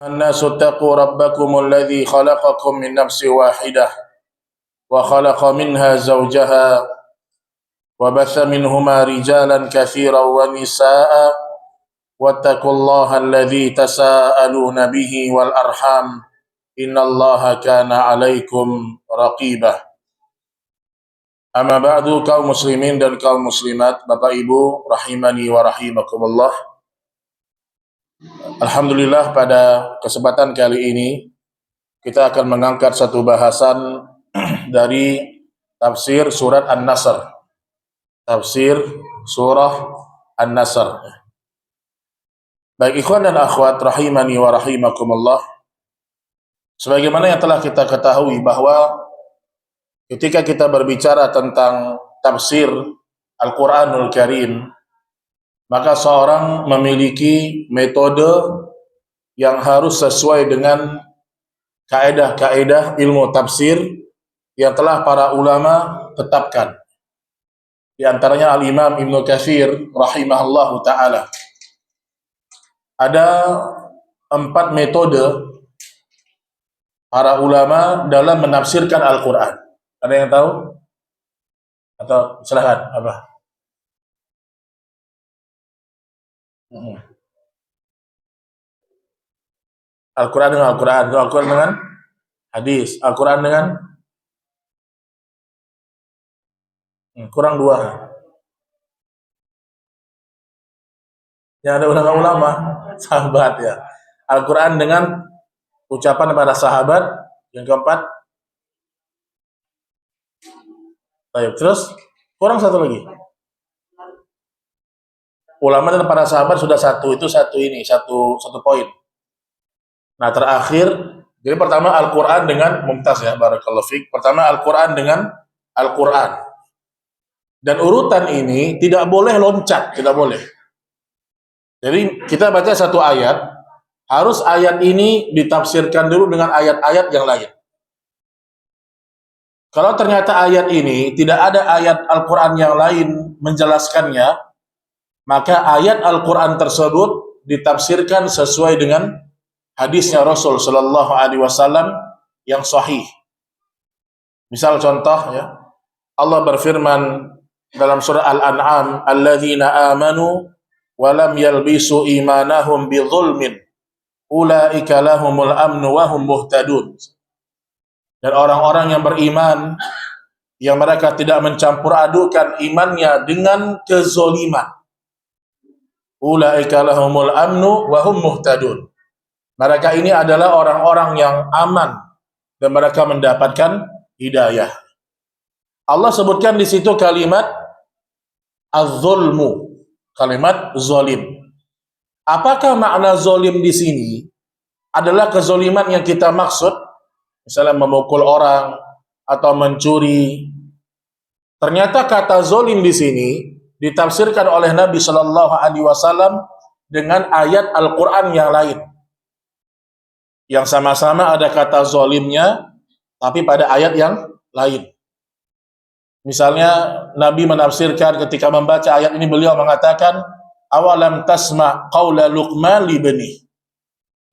الناس اتقوا ربكم الذي خلقكم من نفس واحدة وخلق منها زوجها وبث منهما رجالا كثيرا ونساء واتقوا الله الذي تساءلون به والأرحام إن الله كان عليكم رقيبا. Amma ba'du, kaum muslimin dan kaum muslimat, Bapak Ibu rahimani wa rahimakumullah. Alhamdulillah, pada kesempatan kali ini kita akan mengangkat satu bahasan dari tafsir surat An-Nasr. Tafsir surah An-Nasr. Baik ikhwan dan akhwat rahimani wa rahimakumullah, sebagaimana yang telah kita ketahui bahwa ketika kita berbicara tentang tafsir Al-Quranul Karim, maka seorang memiliki metode yang harus sesuai dengan kaedah-kaedah ilmu tafsir yang telah para ulama tetapkan. Di antaranya Al-Imam Ibnu Katsir rahimahullahu ta'ala. Ada 4 metode para ulama dalam menafsirkan Al-Quran. Ada yang tahu? Atau silakan, apa? Al-Quran dengan Al-Quran, Al-Quran dengan hadis, Al-Quran dengan kurang 2. Yang ada ulama-ulama, sahabat ya. Al-Quran dengan ucapan para sahabat. Yang keempat, baik, terus kurang 1 lagi. Ulama dan para sahabat sudah 1, itu satu poin. Nah, terakhir, jadi pertama Al-Quran dengan mumtaz ya, barakallahu fiik. Pertama Al-Quran dengan Al-Quran. Dan urutan ini tidak boleh loncat, tidak boleh. Jadi kita baca satu ayat, harus ayat ini ditafsirkan dulu dengan ayat-ayat yang lain. Kalau ternyata ayat ini tidak ada ayat Al-Quran yang lain menjelaskannya, maka ayat Al-Quran tersebut ditafsirkan sesuai dengan hadisnya Rasul Sallallahu Alaihi Wasallam yang sahih. Misal contoh ya, Allah berfirman dalam surah Al-An'am, alladzina amanu wa lam yalbisu imanahum bidzulmin ulaika lahumul amnu wa hum muhtadun. Dan orang-orang yang beriman yang mereka tidak mencampur adukan imannya dengan kezoliman, ulaika lahumul amnu wa hum muhtadun. Mereka ini adalah orang-orang yang aman dan mereka mendapatkan hidayah. Allah sebutkan di situ kalimat az-zulmu, kalimat zalim. Apakah makna zalim di sini? Adalah kezoliman yang kita maksud, misalnya memukul orang atau mencuri. Ternyata kata zalim di sini ditafsirkan oleh Nabi Shallallahu Alaihi Wasallam dengan ayat Al-Quran yang lain, yang sama-sama ada kata zalimnya, tapi pada ayat yang lain. Misalnya Nabi menafsirkan ketika membaca ayat ini, beliau mengatakan, awalam tasma qaula Luqman li bani.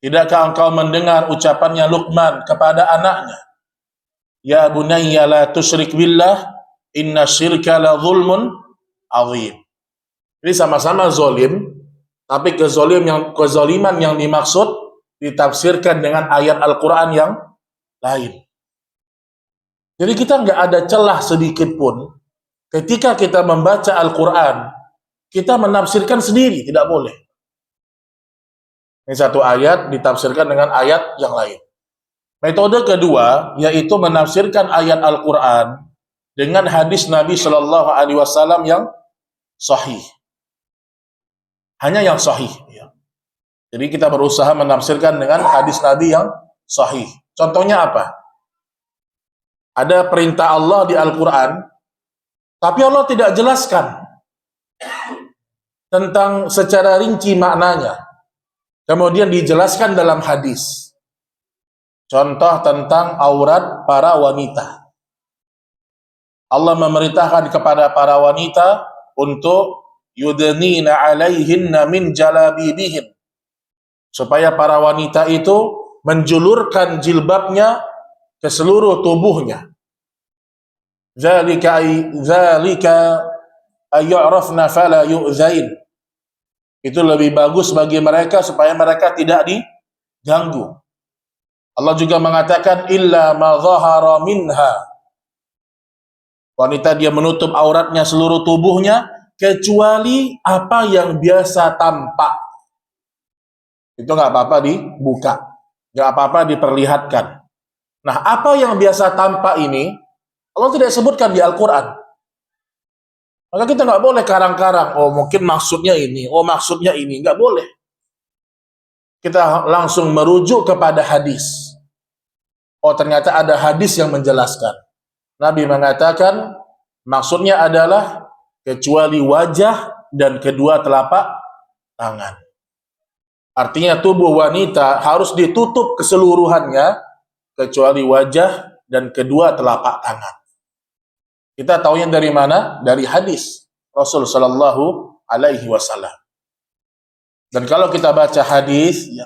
Tidakkah engkau mendengar ucapannya Luqman kepada anaknya? Ya bunayya la tusyrik billah, inna syirka la zulmun azim. Jadi sama-sama zalim, tapi kezaliman yang dimaksud ditafsirkan dengan ayat Al-Quran yang lain. Jadi kita nggak ada celah sedikit pun ketika kita membaca Al-Quran, kita menafsirkan sendiri, tidak boleh. Ini satu ayat ditafsirkan dengan ayat yang lain. Metode kedua, yaitu menafsirkan ayat Al-Quran dengan hadis Nabi Shallallahu Alaihi Wasallam yang sahih. Hanya yang sahih. Ya. Jadi kita berusaha menafsirkan dengan hadis Nabi yang sahih. Contohnya apa? Ada perintah Allah di Al-Quran, tapi Allah tidak jelaskan tentang secara rinci maknanya. Kemudian dijelaskan dalam hadis. Contoh tentang aurat para wanita. Allah memerintahkan kepada para wanita untuk yudnina alaihinna min jalabibihin. supaya para wanita itu menjulurkan jilbabnya ke seluruh tubuhnya. Dzalika ayy'rafna fala yu'zain. Itu lebih bagus bagi mereka supaya mereka tidak diganggu. Allah juga mengatakan illa ma dhahara minha. Wanita dia menutup auratnya seluruh tubuhnya kecuali apa yang biasa tampak. Itu nggak apa-apa dibuka, nggak apa-apa diperlihatkan. Nah, apa yang biasa tampak ini Allah tidak sebutkan di Al-Quran. Maka kita nggak boleh karang-karang. Oh, mungkin maksudnya ini. Oh, maksudnya ini. Nggak boleh. Kita langsung merujuk kepada hadis. Oh, ternyata ada hadis yang menjelaskan. Nabi mengatakan maksudnya adalah kecuali wajah dan kedua telapak tangan. Artinya tubuh wanita harus ditutup keseluruhannya kecuali wajah dan kedua telapak tangan. Kita tahunya dari mana? Dari hadis Rasul Shallallahu Alaihi Wasallam. Dan kalau kita baca hadis, ya,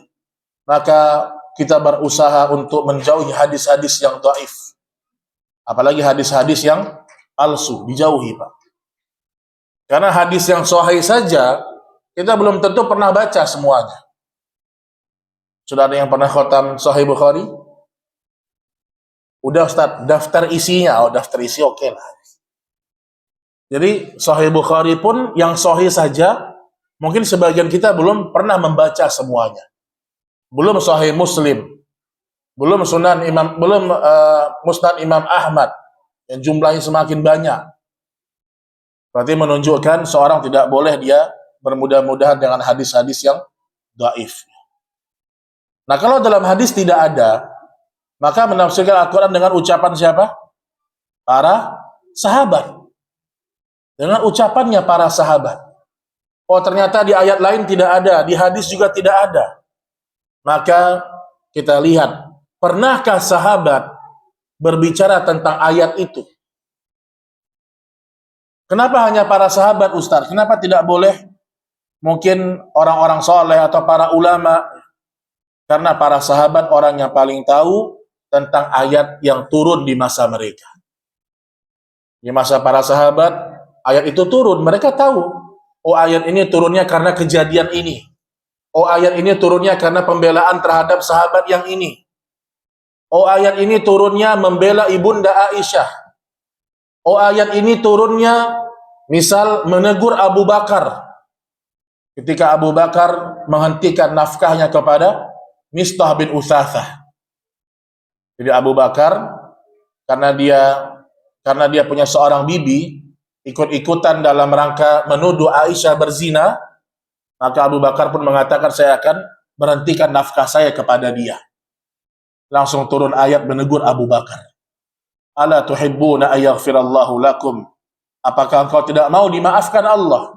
maka kita berusaha untuk menjauhi hadis-hadis yang dhaif. Apalagi hadis-hadis yang palsu, dijauhi, Pak. Karena hadis yang sahih saja kita belum tentu pernah baca semuanya. Sudah ada yang pernah khatam Sahih Bukhari? Udah Ustaz, daftar isinya. Oh, daftar isi oke lah. Jadi Sahih Bukhari pun yang sahih saja mungkin sebagian kita belum pernah membaca semuanya. Belum Sahih Muslim, belum Musnad Imam Ahmad yang jumlahnya semakin banyak. Berarti menunjukkan seorang tidak boleh dia bermudah-mudahan dengan hadis-hadis yang dhaif. Nah, kalau dalam hadis tidak ada, maka menafsirkan Al-Quran dengan ucapan siapa? Para sahabat. Dengan ucapannya para sahabat. Oh, ternyata di ayat lain tidak ada, di hadis juga tidak ada. Maka kita lihat, pernahkah sahabat berbicara tentang ayat itu? Kenapa hanya para sahabat, Ustaz? Kenapa tidak boleh mungkin orang-orang soleh atau para ulama? Karena para sahabat orang yang paling tahu tentang ayat yang turun di masa mereka. Di masa para sahabat, ayat itu turun, mereka tahu. Oh, ayat ini turunnya karena kejadian ini. Oh, ayat ini turunnya karena pembelaan terhadap sahabat yang ini. Oh, ayat ini turunnya membela ibunda Aisyah. Oh, ayat ini turunnya misal menegur Abu Bakar. Ketika Abu Bakar menghentikan nafkahnya kepada Mistah bin Utsatsah. Jadi Abu Bakar karena dia punya seorang bibi, ikut-ikutan dalam rangka menuduh Aisyah berzina, maka Abu Bakar pun mengatakan saya akan berhentikan nafkah saya kepada dia. Langsung turun ayat menegur Abu Bakar. Ala tuhibbuna ayaghfirallahu lakum? Apakah engkau tidak mau dimaafkan Allah?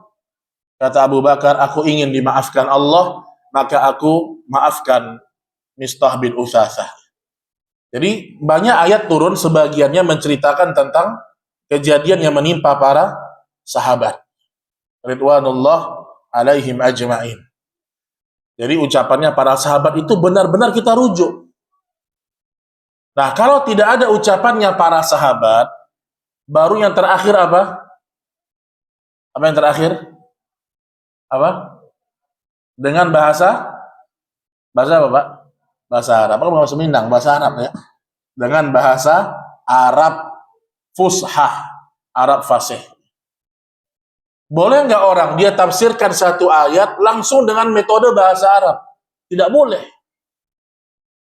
Kata Abu Bakar, aku ingin dimaafkan Allah, maka aku maafkan Mistah bin Utsatsah. Jadi banyak ayat turun, sebagiannya menceritakan tentang kejadian yang menimpa para sahabat. Ridwanullah alaihim ajma'in. Jadi ucapannya para sahabat itu benar-benar kita rujuk. Nah, kalau tidak ada ucapannya para sahabat, baru yang terakhir apa? Apa yang terakhir? Apa? Dengan bahasa apa, Pak? Bahasa Arab. Apa bahasa Minang? Bahasa Arab ya. Dengan bahasa Arab fushah, Arab fasih. Boleh nggak orang dia tafsirkan satu ayat langsung dengan metode bahasa Arab? Tidak boleh.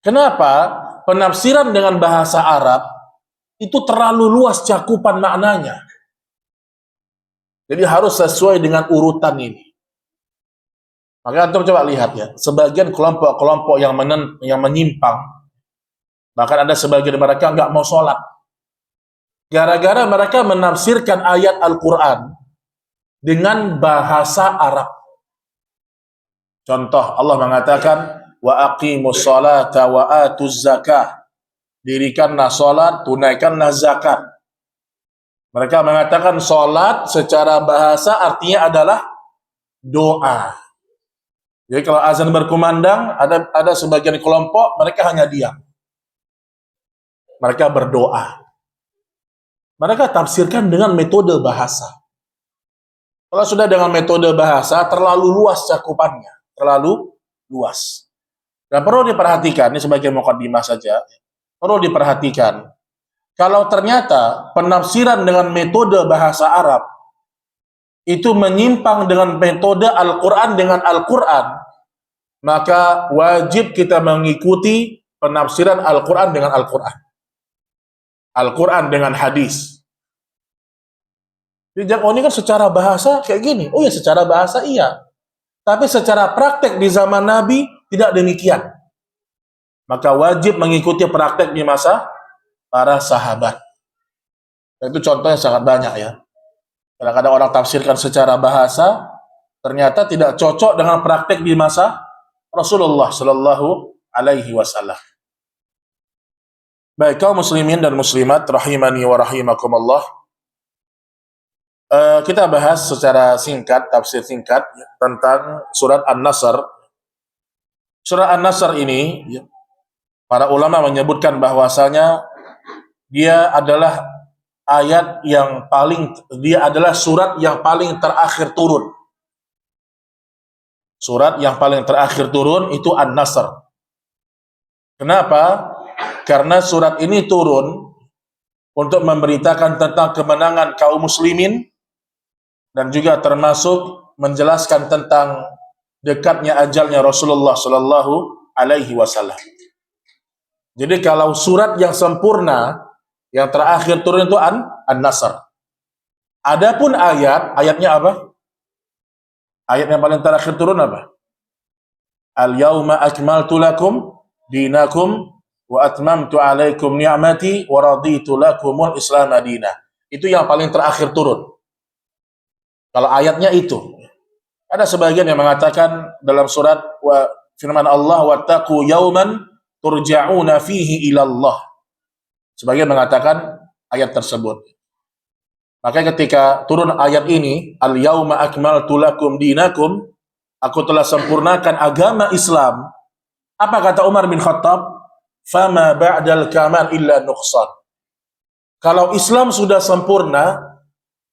Kenapa? Penafsiran dengan bahasa Arab itu terlalu luas cakupan maknanya. Jadi harus sesuai dengan urutan ini. Maka antum coba lihat ya, sebagian kelompok-kelompok yang menyimpang, bahkan ada sebagian mereka nggak mau sholat. Gara-gara mereka menafsirkan ayat Al-Quran dengan bahasa Arab. Contoh, Allah mengatakan, wa aqimus sholata wa atuz zakah. Dirikanlah sholat, tunaikanlah zakat. Mereka mengatakan sholat secara bahasa artinya adalah doa. Jadi kalau azan berkumandang, ada sebagian kelompok mereka hanya diam. Mereka berdoa. Mereka tafsirkan dengan metode bahasa. Kalau sudah dengan metode bahasa, terlalu luas cakupannya, terlalu luas. Dan perlu diperhatikan, ini sebagai mukaddimah saja, perlu diperhatikan, kalau ternyata penafsiran dengan metode bahasa Arab itu menyimpang dengan metode Al-Quran dengan Al-Quran, maka wajib kita mengikuti penafsiran Al-Quran dengan Al-Quran. Al-Quran dengan hadis. Oh ini kan secara bahasa kayak gini. Oh ya secara bahasa iya. Tapi secara praktek di zaman Nabi tidak demikian. Maka wajib mengikuti praktek di masa para sahabat. Dan itu contohnya sangat banyak ya. Kadang-kadang orang tafsirkan secara bahasa, ternyata tidak cocok dengan praktek di masa Rasulullah Shallallahu Alaihi Wasallam. Baik kaum muslimin dan muslimat rahimani wa rahimakumullah. Kita bahas secara singkat, tafsir singkat tentang surat An-Nasr. Surat An-Nasr ini, para ulama menyebutkan bahwasanya dia adalah surat yang paling terakhir turun. Surat yang paling terakhir turun itu An-Nasr. Kenapa? Karena surat ini turun untuk memberitakan tentang kemenangan kaum muslimin dan juga termasuk menjelaskan tentang dekatnya ajalnya Rasulullah Sallallahu Alaihi Wasallam. Jadi kalau surat yang sempurna yang terakhir turun itu An-Nasr. Adapun ayatnya apa? Ayat yang paling terakhir turun apa? Al-yauma akmaltu lakum dinakum wa atmamtu alaikum ni'mati wa raditu lakumul Islam madinah. Itu yang paling terakhir turun. Kalau ayatnya itu. Ada sebagian yang mengatakan dalam surat firman Allah wattaqu yauman turja'una fihi ilallah. Sebagian mengatakan ayat tersebut. Maka ketika turun ayat ini, al-yauma akmaltu lakum dinakum, aku telah sempurnakan agama Islam. Apa kata Umar bin Khattab? Fama ba'dal kamal illa nuqsan. Kalau Islam sudah sempurna,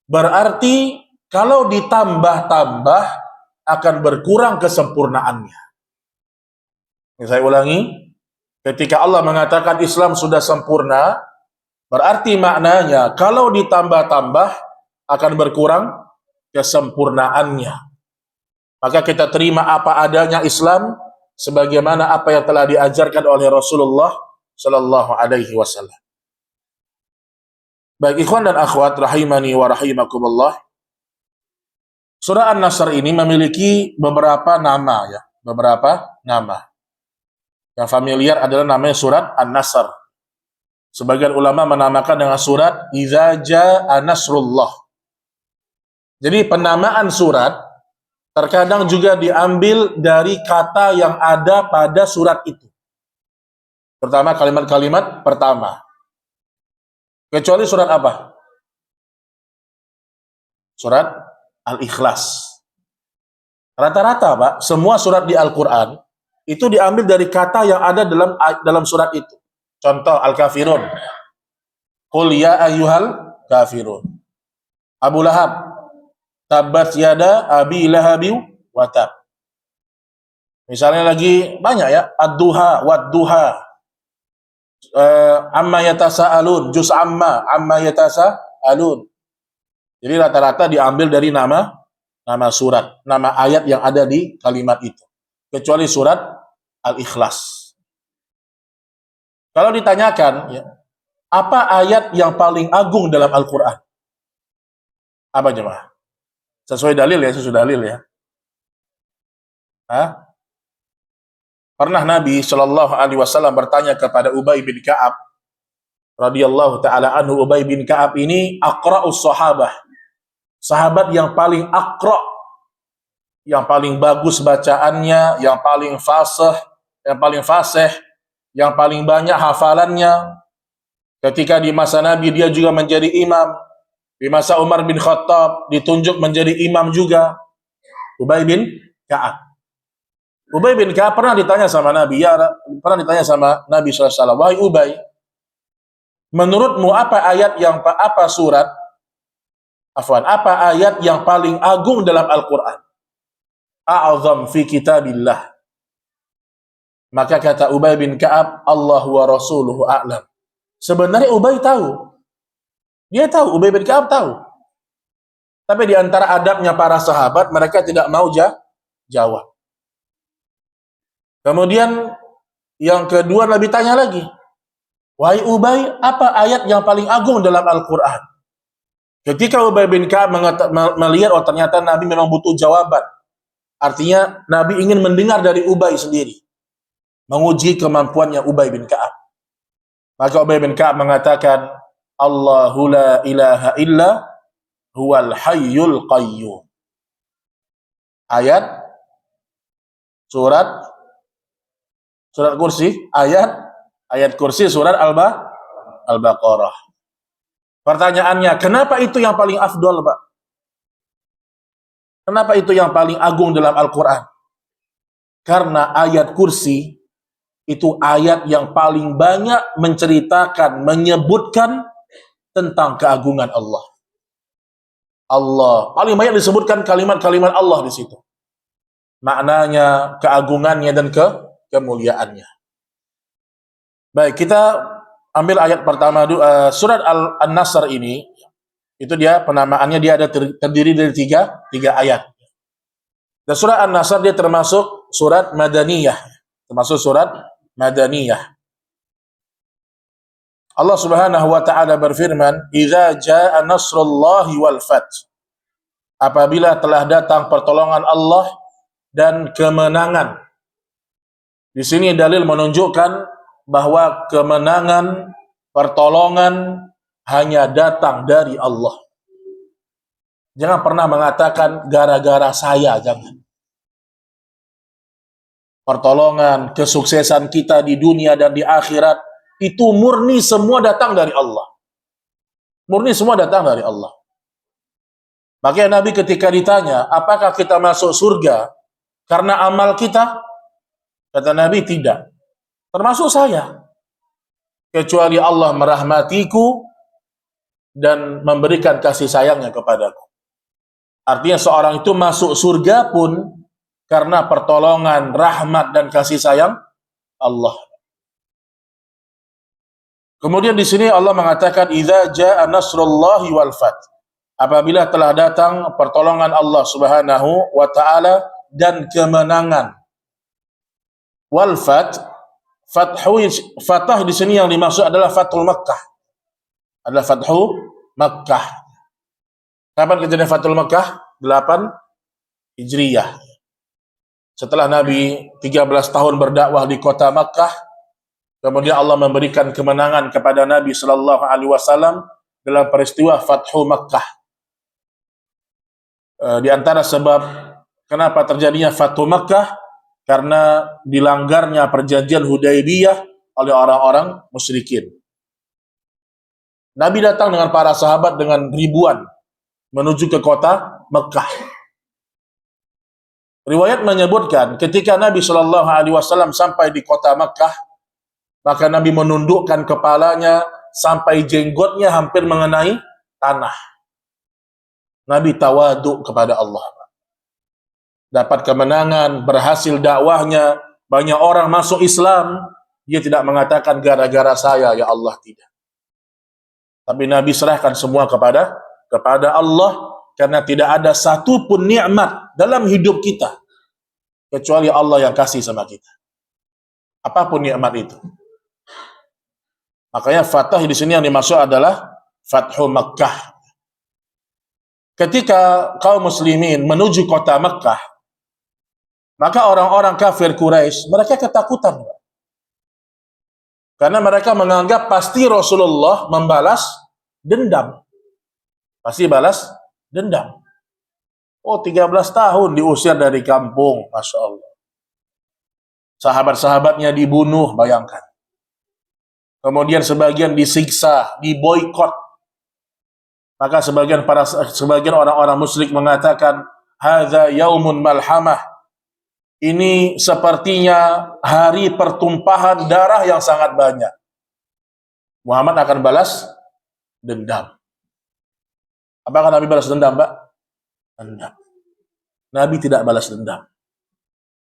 berarti kalau ditambah-tambah akan berkurang kesempurnaannya. Ini saya ulangi, ketika Allah mengatakan Islam sudah sempurna, berarti maknanya kalau ditambah-tambah akan berkurang kesempurnaannya. Maka kita terima apa adanya Islam sebagaimana apa yang telah diajarkan oleh Rasulullah Sallallahu Alaihi Wasallam. Baik ikhwan dan akhwat rahimani wa rahimakumullah. Surah An-Nasr ini memiliki beberapa nama ya, beberapa nama. Yang familiar adalah namanya surat An-Nasr. Sebagian ulama menamakan dengan surat Idza Jaa Nasrullah. Jadi penamaan surat terkadang juga diambil dari kata yang ada pada surat itu. Terutama kalimat-kalimat pertama. Kecuali surat apa? Surat Al-Ikhlas. Rata-rata, Pak, semua surat di Al-Quran itu diambil dari kata yang ada dalam surat itu. Contoh Al-Kafirun. Qul ya ayyuhal kafirun. Abu Lahab. Tabbat yada abi lahabi wa tab. Misalnya lagi banyak ya. Ad-duha, wad-duha. Amma yatasa'alun. Juz amma yatasa'alun. Jadi rata-rata diambil dari nama surat, nama ayat yang ada di kalimat itu. Kecuali surat Al-Ikhlas. Kalau ditanyakan, ya, apa ayat yang paling agung dalam Al-Quran? Apa jemaah? Sesuai dalil ya. Hah? Pernah Nabi Shallallahu Alaihi Wasallam bertanya kepada Ubay bin Ka'ab, radhiyallahu taala anhu. Ubay bin Ka'ab ini aqra'us sahabah, sahabat yang paling aqra', yang paling bagus bacaannya, yang paling fasih, yang paling banyak hafalannya. Ketika di masa Nabi dia juga menjadi imam. Di masa Umar bin Khattab ditunjuk menjadi imam juga. Ubay bin Ka'ab. Ubay bin Ka'ab pernah ditanya sama Nabi, SAW, wahai Ubay, menurutmu apa ayat yang paling agung dalam Al-Quran? A'azam fi kitabillah. Maka kata Ubay bin Ka'ab, Allah wa rasuluhu a'lam. Sebenarnya Ubay tahu. Dia tahu, Ubay bin Ka'ab tahu. Tapi di antara adabnya para sahabat, mereka tidak mau jawab. Kemudian yang kedua Nabi tanya lagi, wahai Ubay, apa ayat yang paling agung dalam Al-Quran? Ketika Ubay bin Ka'ab melihat, oh ternyata Nabi memang butuh jawaban. Artinya Nabi ingin mendengar dari Ubay sendiri, menguji kemampuannya Ubay bin Ka'ab. Maka Ubay bin Ka'ab mengatakan, Allahu la ilaha illa huwal hayyul qayyum. Ayat surat kursi, ayat kursi surat Al-Baqarah. Pertanyaannya, kenapa itu yang paling afdol, Pak? Kenapa itu yang paling agung dalam Al-Quran? Karena ayat kursi itu ayat yang paling banyak menceritakan, menyebutkan tentang keagungan Allah. Allah paling banyak disebutkan kalimat-kalimat Allah di situ. Maknanya, keagungannya dan kemuliaannya. Baik, kita ambil ayat pertama dulu. Surat An-Nasr ini, itu dia penamaannya, dia ada terdiri dari tiga ayat. Dan surat An-Nasr dia termasuk surat Madaniyah. Allah Subhanahu wa taala berfirman, "Idza jaa nasrullahi wal fath." Apabila telah datang pertolongan Allah dan kemenangan. Di sini dalil menunjukkan bahwa kemenangan, pertolongan hanya datang dari Allah. Jangan pernah mengatakan gara-gara saya, jangan. Pertolongan, kesuksesan kita di dunia dan di akhirat itu murni semua datang dari Allah. Murni semua datang dari Allah. Makanya Nabi ketika ditanya, apakah kita masuk surga karena amal kita? Kata Nabi, tidak. Termasuk saya. Kecuali Allah merahmatiku dan memberikan kasih sayangnya kepadaku. Artinya seorang itu masuk surga pun karena pertolongan, rahmat, dan kasih sayang Allah. Kemudian di sini Allah mengatakan, "Idza jaa nasrullahi wal fath." Apabila telah datang pertolongan Allah Subhanahu wa taala dan kemenangan. Wal fath, fatah di sini yang dimaksud adalah Fathul Makkah. Adalah Fathu Makkah. Kapan kejadian Fathul Makkah? 8 Hijriyah. Setelah Nabi 13 tahun berdakwah di kota Makkah, kemudian Allah memberikan kemenangan kepada Nabi Sallallahu Alaihi Wasallam dalam peristiwa Fathu Makkah. Di antara sebab kenapa terjadinya Fathu Makkah, karena dilanggarnya perjanjian Hudaybiyah oleh orang-orang musyrikin. Nabi datang dengan para sahabat dengan ribuan menuju ke kota Makkah. Riwayat menyebutkan ketika Nabi Shallallahu Alaihi Wasallam sampai di kota Makkah, maka Nabi menundukkan kepalanya sampai jenggotnya hampir mengenai tanah. Nabi tawaduk kepada Allah. Dapat kemenangan, berhasil dakwahnya, banyak orang masuk Islam, dia tidak mengatakan gara-gara saya, ya Allah, tidak. Tapi Nabi serahkan semua kepada Allah, karena tidak ada satu pun nikmat dalam hidup kita kecuali Allah yang kasih sama kita. Apapun nikmat itu. Makanya Fatah di sini yang dimaksud adalah Fathu Makkah. Ketika kaum muslimin menuju kota Makkah, maka orang-orang kafir Quraisy mereka ketakutan. Karena mereka menganggap pasti Rasulullah membalas dendam. Pasti balas dendam. Oh, 13 tahun diusir dari kampung, Masya Allah. Sahabat-sahabatnya dibunuh, bayangkan. Kemudian sebagian disiksa, diboikot. Maka sebagian orang-orang musyrik mengatakan, hadza yaumun malhamah. ini sepertinya hari pertumpahan darah yang sangat banyak. Muhammad akan balas dendam. Apakah Nabi balas dendam, Pak? Enggak. Nabi tidak balas dendam.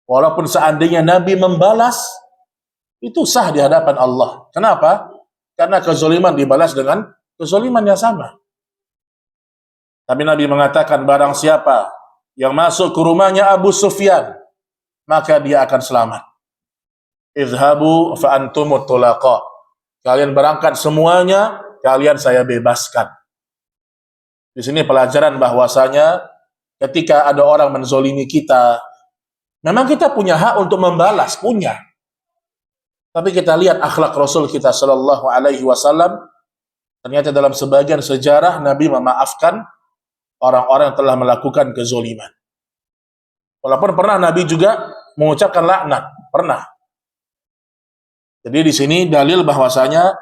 Walaupun seandainya Nabi membalas, itu sah di hadapan Allah. Kenapa? Karena kezaliman dibalas dengan kezaliman yang sama. Tapi Nabi mengatakan, barang siapa yang masuk ke rumahnya Abu Sufyan, maka dia akan selamat. Izhabu fa antumut tulaqa. Kalian berangkat semuanya, kalian saya bebaskan. Di sini pelajaran bahwasanya ketika ada orang menzolimi kita, memang kita punya hak untuk membalas, punya. Tapi kita lihat akhlak Rasul kita Shallallahu Alaihi Wasallam, ternyata dalam sebagian sejarah Nabi memaafkan orang-orang yang telah melakukan kezoliman. Walaupun pernah Nabi juga mengucapkan laknat, pernah. Jadi di sini dalil bahwasanya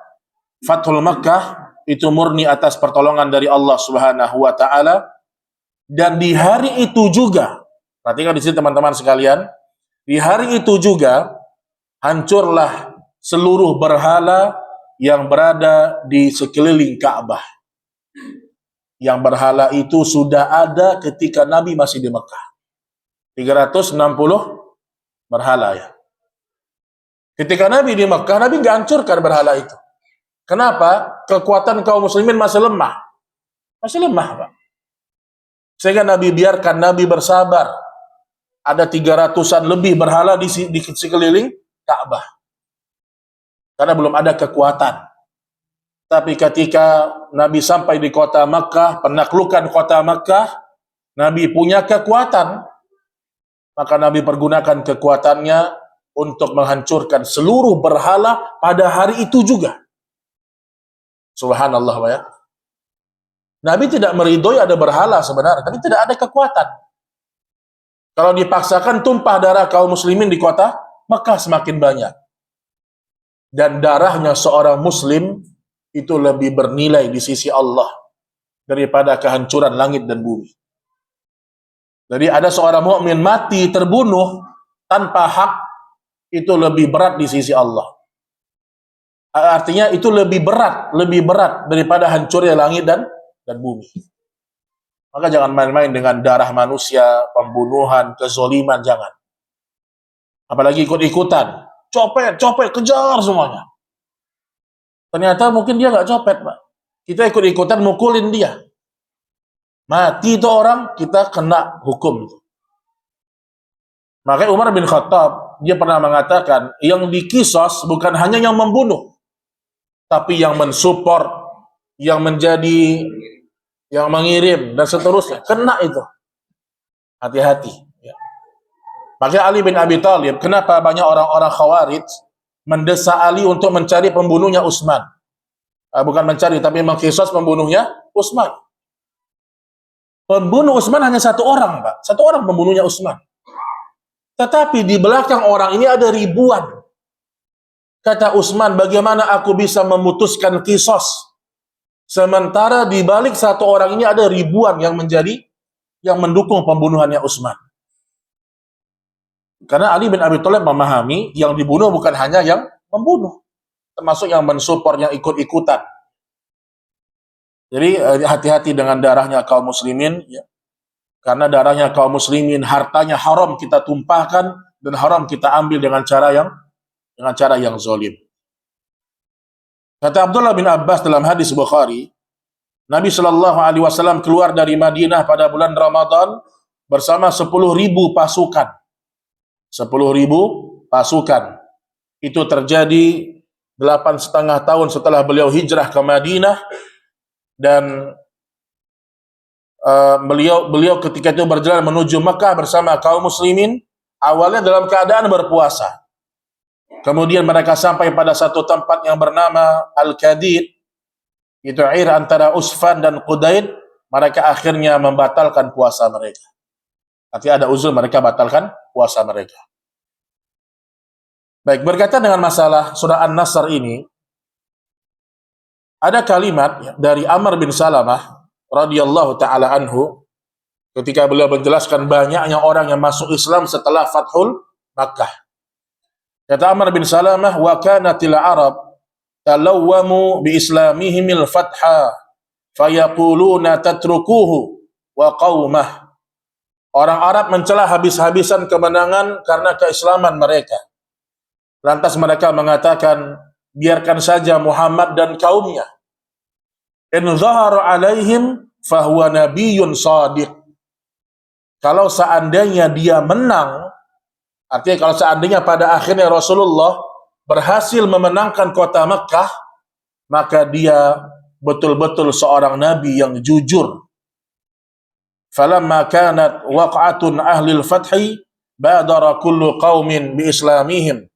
Fathul Makkah itu murni atas pertolongan dari Allah Subhanahu wa taala, dan di hari itu juga, perhatikan di sini teman-teman sekalian, di hari itu juga hancurlah seluruh berhala yang berada di sekeliling Ka'bah. Yang berhala itu sudah ada ketika Nabi masih di Mekah. 360 berhala ya. Ketika Nabi di Mekah, Nabi nggak hancurkan berhala itu. Kenapa? Kekuatan kaum muslimin masih lemah. Masih lemah, Pak. Sehingga Nabi biarkan, Nabi bersabar. Ada 300-an lebih berhala di sekeliling Ka'bah. Karena belum ada kekuatan. Tapi ketika Nabi sampai di kota Makkah, penaklukan kota Makkah, Nabi punya kekuatan. Maka Nabi pergunakan kekuatannya untuk menghancurkan seluruh berhala pada hari itu juga. Subhanallah, ya. Nabi tidak meridhoi ada berhala sebenarnya, tapi tidak ada kekuatan. Kalau dipaksakan, tumpah darah kaum muslimin di kota Mekah semakin banyak. Dan darahnya seorang muslim itu lebih bernilai di sisi Allah daripada kehancuran langit dan bumi. Jadi ada seorang mukmin mati terbunuh tanpa hak, itu lebih berat di sisi Allah. Artinya itu lebih berat daripada hancurnya langit dan bumi. Maka jangan main-main dengan darah manusia, pembunuhan, kezoliman, jangan. Apalagi ikut-ikutan, copet, kejar semuanya. Ternyata mungkin dia nggak copet, Pak. Kita ikut-ikutan mukulin dia. Mati itu orang, kita kena hukum. Makanya Umar bin Khattab, dia pernah mengatakan, yang dikisos bukan hanya yang membunuh, tapi yang mensupport, yang menjadi, yang mengirim, dan seterusnya. Kena itu. Hati-hati. Ya. Makanya Ali bin Abi Thalib, kenapa banyak orang-orang Khawarij mendesak Ali untuk mencari pembunuhnya Utsman? Bukan mencari, tapi mengkisos pembunuhnya Utsman. Pembunuh Utsman hanya satu orang, Pak. Satu orang pembunuhnya Utsman. Tetapi di belakang orang ini ada ribuan. Kata Utsman, bagaimana aku bisa memutuskan kisos? Sementara di balik satu orang ini ada ribuan yang mendukung pembunuhannya Utsman. Karena Ali bin Abi Thalib memahami yang dibunuh bukan hanya yang membunuh, termasuk yang mensupport, yang ikut-ikutan. Jadi hati-hati dengan darahnya kaum muslimin, ya. Karena darahnya kaum muslimin, hartanya haram kita tumpahkan dan haram kita ambil dengan cara yang zalim. Kata Abdullah bin Abbas dalam hadis Bukhari, Nabi Shallallahu Alaihi Wasallam keluar dari Madinah pada bulan Ramadan bersama 10.000 pasukan. 10.000 pasukan. Itu terjadi 8,5 tahun setelah beliau hijrah ke Madinah, dan beliau ketika itu berjalan menuju Mekah bersama kaum muslimin, awalnya dalam keadaan berpuasa. Kemudian mereka sampai pada satu tempat yang bernama Al-Kadid, itu air antara Usfan dan Qudaid. Mereka akhirnya membatalkan puasa mereka. Artinya ada uzur, mereka batalkan puasa mereka. Baik, berkaitan dengan masalah surah An-Nasr ini, ada kalimat dari Amr bin Salamah radhiyallahu taala anhu ketika beliau menjelaskan banyaknya orang yang masuk Islam setelah Fathul Makkah. Kata Amr bin Salamah, wa kanatil Arab talawwamu bi islamihimil fatha fayaquluna tatrukuhu wa qaumah. Orang Arab mencela habis-habisan kemenangan karena keislaman mereka. Lantas mereka mengatakan, biarkan saja Muhammad dan kaumnya. In zahara alaihim fahuwa nabiyyun shadiq. Kalau seandainya dia menang, artinya kalau seandainya pada akhirnya Rasulullah berhasil memenangkan kota Mekkah, maka dia betul-betul seorang nabi yang jujur. Falamma kanat waq'atun ahli al-fathi badara kullu qaumin bi islamihim.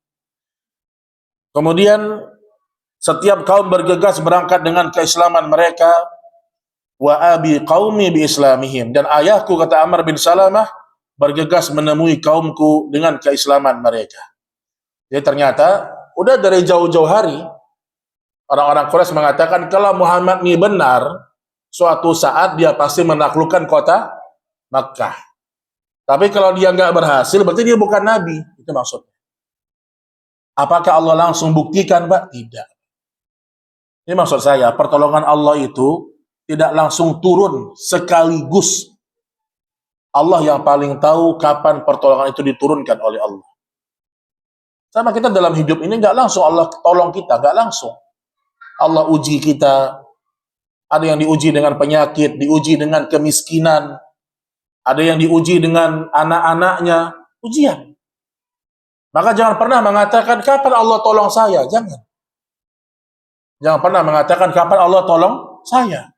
Kemudian setiap kaum bergegas berangkat dengan keislaman mereka. Wa abi qaumi bi islamihim, dan ayahku, kata Amr bin Salamah, bergegas menemui kaumku dengan keislaman mereka. Jadi ternyata udah dari jauh-jauh hari orang-orang Quraisy mengatakan kalau Muhammad ini benar, suatu saat dia pasti menaklukkan kota Makkah. Tapi kalau dia nggak berhasil, berarti dia bukan nabi. Itu maksudnya. Apakah Allah langsung buktikan, Pak? Tidak. Ini maksud saya, pertolongan Allah itu tidak langsung turun sekaligus. Allah yang paling tahu kapan pertolongan itu diturunkan oleh Allah. Sama kita dalam hidup ini nggak langsung Allah tolong kita, nggak langsung. Allah uji kita. Ada yang diuji dengan penyakit, diuji dengan kemiskinan, ada yang diuji dengan anak-anaknya, ujian. Maka jangan pernah mengatakan kapan Allah tolong saya, jangan. Jangan pernah mengatakan kapan Allah tolong saya.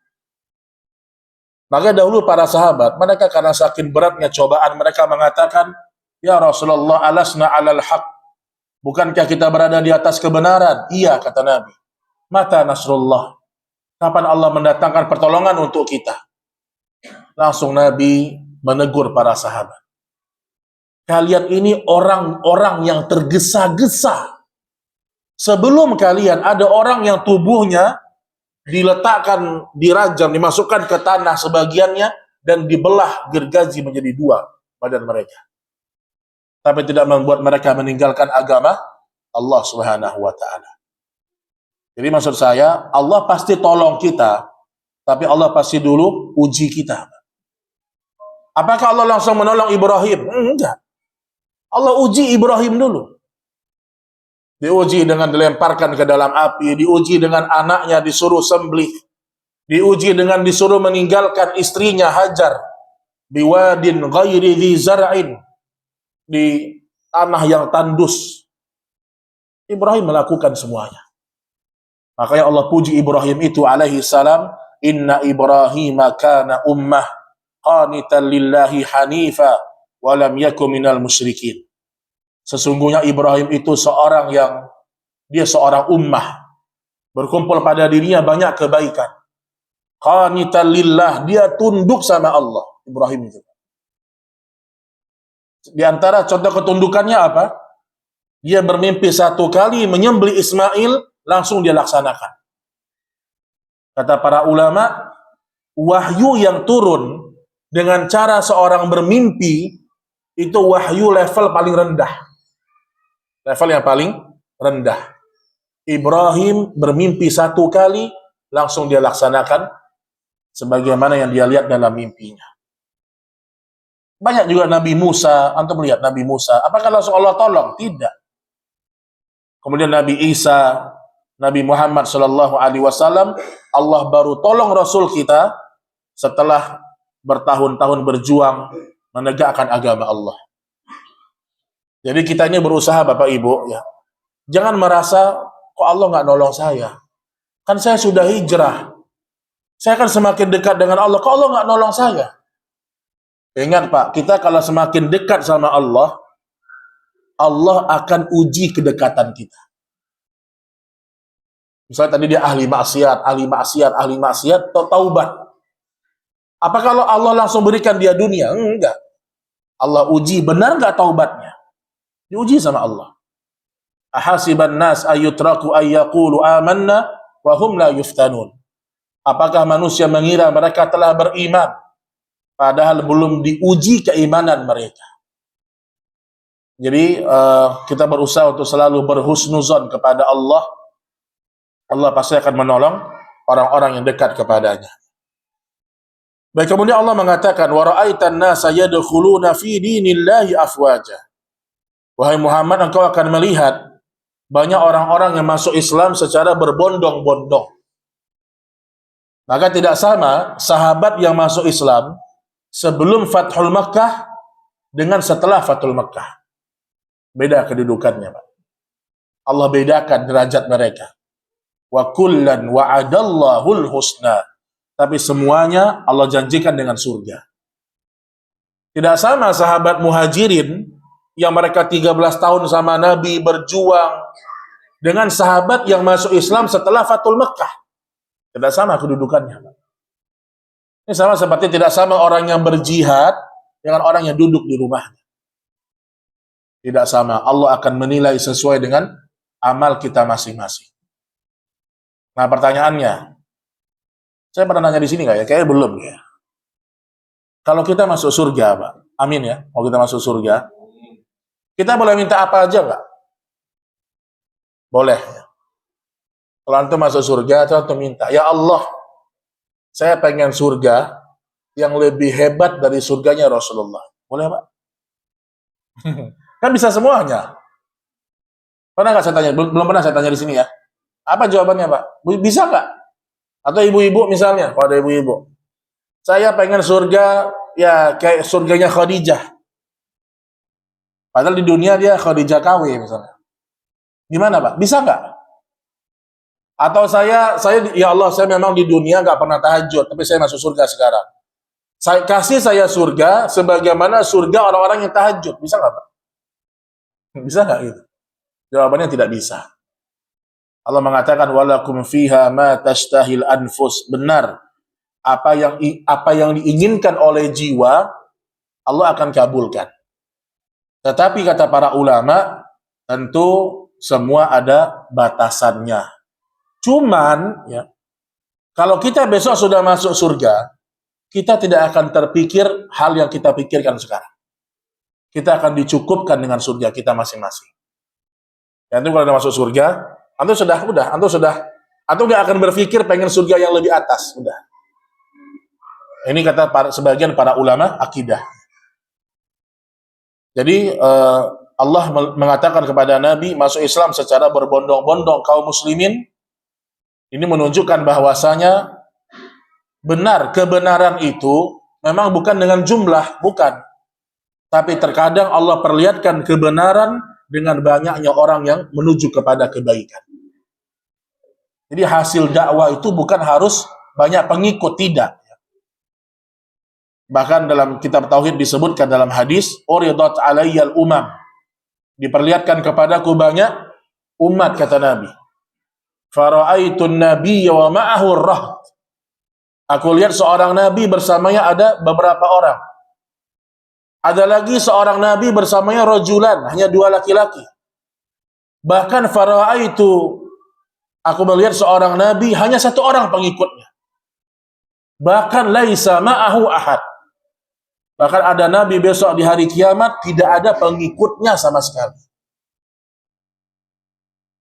Maka dahulu para sahabat, mereka karena saking beratnya cobaan, mereka mengatakan, ya Rasulullah, alasna alal haq. Bukankah kita berada di atas kebenaran? Iya, kata Nabi. Mata nasrullah. Kapan Allah mendatangkan pertolongan untuk kita? Langsung Nabi menegur para sahabat. Kalian ini orang-orang yang tergesa-gesa. Sebelum kalian ada orang yang tubuhnya diletakkan, dirajam, dimasukkan ke tanah sebagiannya, dan dibelah gergaji menjadi dua badan mereka. Tapi tidak membuat mereka meninggalkan agama Allah Subhanahu wa ta'ala. Jadi maksud saya, Allah pasti tolong kita, tapi Allah pasti dulu uji kita. Apakah Allah langsung menolong Ibrahim? Enggak. Allah uji Ibrahim dulu. Diuji dengan dilemparkan ke dalam api, diuji dengan anaknya disuruh sembelih, diuji dengan disuruh meninggalkan istrinya Hajar biwadin ghairi dzi zar'in, di tanah yang tandus. Ibrahim melakukan semuanya. Makanya Allah puji Ibrahim itu alaihi salam, inna Ibrahim kana ummah qanitan lillahi hanifa wa lam yakun minal musyrikin. Sesungguhnya Ibrahim itu dia seorang ummah, berkumpul pada dirinya banyak kebaikan. Qanitan lillah, dia tunduk sama Allah, Ibrahim itu. Di antara contoh ketundukannya apa? Dia bermimpi satu kali menyembelih Ismail, langsung dia laksanakan. Kata para ulama, wahyu yang turun dengan cara seorang bermimpi, itu wahyu level paling rendah. Level yang paling rendah. Ibrahim bermimpi satu kali, langsung dia laksanakan sebagaimana yang dia lihat dalam mimpinya. Banyak juga Nabi Musa, antum melihat Nabi Musa, apakah langsung Allah tolong? Tidak. Kemudian Nabi Isa, Nabi Muhammad sallallahu alaihi wasallam, Allah baru tolong Rasul kita setelah bertahun-tahun berjuang menegakkan agama Allah. Jadi kita ini berusaha, Bapak Ibu, ya. Jangan merasa kok Allah nggak nolong saya. Kan saya sudah hijrah. Saya kan semakin dekat dengan Allah. Kok Allah nggak nolong saya? Ingat Pak, kita kalau semakin dekat sama Allah, Allah akan uji kedekatan kita. Misalnya tadi dia ahli maksiat, taubat. Apakah Allah langsung berikan dia dunia? Enggak. Allah uji, benar nggak taubatnya? Diuji sama Allah. Ahasiban nas ayyutraku ayyaqulu amanna wa hum la yuftanun. Apakah manusia mengira mereka telah beriman padahal belum diuji keimanan mereka. Jadi kita berusaha untuk selalu berhusnuzon kepada Allah. Allah pasti akan menolong orang-orang yang dekat kepadanya. Baik, kemudian Allah mengatakan, wa ra'aitan nasa yadkhuluna fi dinillahi afwaja. Wahai Muhammad, engkau akan melihat banyak orang-orang yang masuk Islam secara berbondong-bondong. Maka tidak sama sahabat yang masuk Islam sebelum Fathul Makkah dengan setelah Fathul Makkah. Beda kedudukannya, Pak. Allah bedakan derajat mereka. Wa kullan wa'adallahul husna. Tapi semuanya Allah janjikan dengan surga. Tidak sama sahabat muhajirin yang mereka 13 tahun sama Nabi berjuang dengan sahabat yang masuk Islam setelah Fathul Makkah. Tidak sama kedudukannya. Ini sama seperti tidak sama orang yang berjihad dengan orang yang duduk di rumahnya. Tidak sama. Allah akan menilai sesuai dengan amal kita masing-masing. Nah, pertanyaannya, saya pernah nanya di sini nggak ya? Kayaknya belum ya. Kalau kita masuk surga, Pak, amin ya. Kalau kita masuk surga, kita boleh minta apa aja nggak? Boleh. Kalau antum masuk surga, antum minta, ya Allah, saya pengen surga yang lebih hebat dari surganya Rasulullah. Boleh, Pak? Kan bisa semuanya. Pernah nggak saya tanya? Belum pernah saya tanya di sini ya. Apa jawabannya, Pak? Bisa nggak? Atau ibu-ibu misalnya, kalau ada ibu-ibu. Saya pengen surga, ya kayak surganya Khadijah. Padahal di dunia dia Khadijah KW misalnya. Gimana, Pak? Bisa nggak? Atau saya, ya Allah, saya memang di dunia nggak pernah tahajud, tapi saya masuk surga sekarang. Kasih saya surga, sebagaimana surga orang-orang yang tahajud. Bisa nggak, Pak? Bisa nggak gitu? Jawabannya tidak bisa. Allah mengatakan walakum fiha ma tashtahil anfus. Benar. Apa yang diinginkan oleh jiwa Allah akan kabulkan. Tetapi kata para ulama, tentu semua ada batasannya. Cuman ya, kalau kita besok sudah masuk surga, kita tidak akan terpikir hal yang kita pikirkan sekarang. Kita akan dicukupkan dengan surga kita masing-masing. Dan itu kalau udah masuk surga, antum nggak akan berpikir pengen surga yang lebih atas, udah. Ini kata sebagian para ulama akidah. Jadi Allah mengatakan kepada Nabi masuk Islam secara berbondong-bondong kaum muslimin. Ini menunjukkan bahwasanya benar, kebenaran itu memang bukan dengan jumlah, bukan. Tapi terkadang Allah perlihatkan kebenaran dengan banyaknya orang yang menuju kepada kebaikan. Jadi hasil dakwah itu bukan harus banyak pengikut, tidak. Bahkan dalam kitab Tauhid disebutkan dalam hadis, uridat alayyal umam. Diperlihatkan kepadaku banyak umat, kata Nabi. Fara'aitun nabiyya wa ma'ahu ar-rahd. Aku lihat seorang nabi bersamanya ada beberapa orang. Ada lagi seorang nabi bersamanya rajulan, hanya 2 laki-laki. Bahkan fara'aitu, aku melihat seorang nabi hanya 1 orang pengikutnya. Bahkan laisa ma'ahu ahad. Bahkan ada nabi besok di hari kiamat tidak ada pengikutnya sama sekali.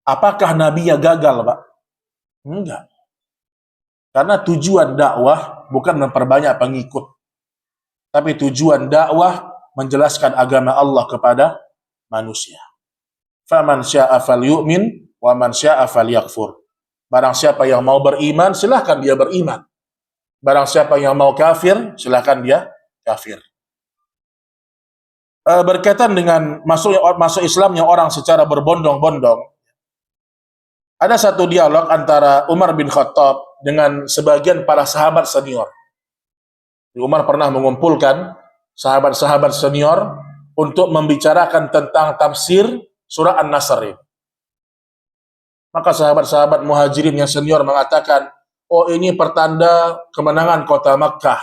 Apakah nabinya gagal, Pak? Enggak. Karena tujuan dakwah bukan memperbanyak pengikut. Tapi tujuan dakwah menjelaskan agama Allah kepada manusia. Faman syaa falyu'min wa man syaa falyakfur. Barang siapa yang mau beriman, silahkan dia beriman. Barang siapa yang mau kafir, silahkan dia kafir. Berkaitan dengan masuk Islamnya orang secara berbondong-bondong, ada satu dialog antara Umar bin Khattab dengan sebagian para sahabat senior. Umar pernah mengumpulkan sahabat-sahabat senior untuk membicarakan tentang tafsir surah An-Nasr. Maka sahabat-sahabat muhajirin yang senior mengatakan, oh ini pertanda kemenangan kota Makkah.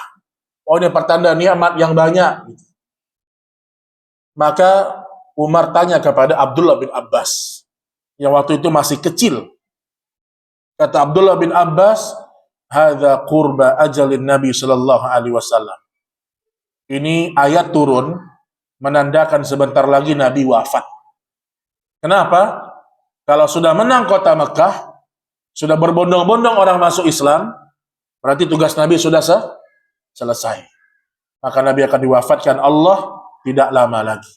Oh ini pertanda nikmat yang banyak. Maka Umar tanya kepada Abdullah bin Abbas, yang waktu itu masih kecil. Kata Abdullah bin Abbas, hadza qurba ajalin Nabi sallallahu alaihi wasallam. Ini ayat turun menandakan sebentar lagi Nabi wafat. Kenapa? Kalau sudah menang kota Mekah, sudah berbondong-bondong orang masuk Islam, berarti tugas Nabi sudah selesai. Maka Nabi akan diwafatkan Allah tidak lama lagi.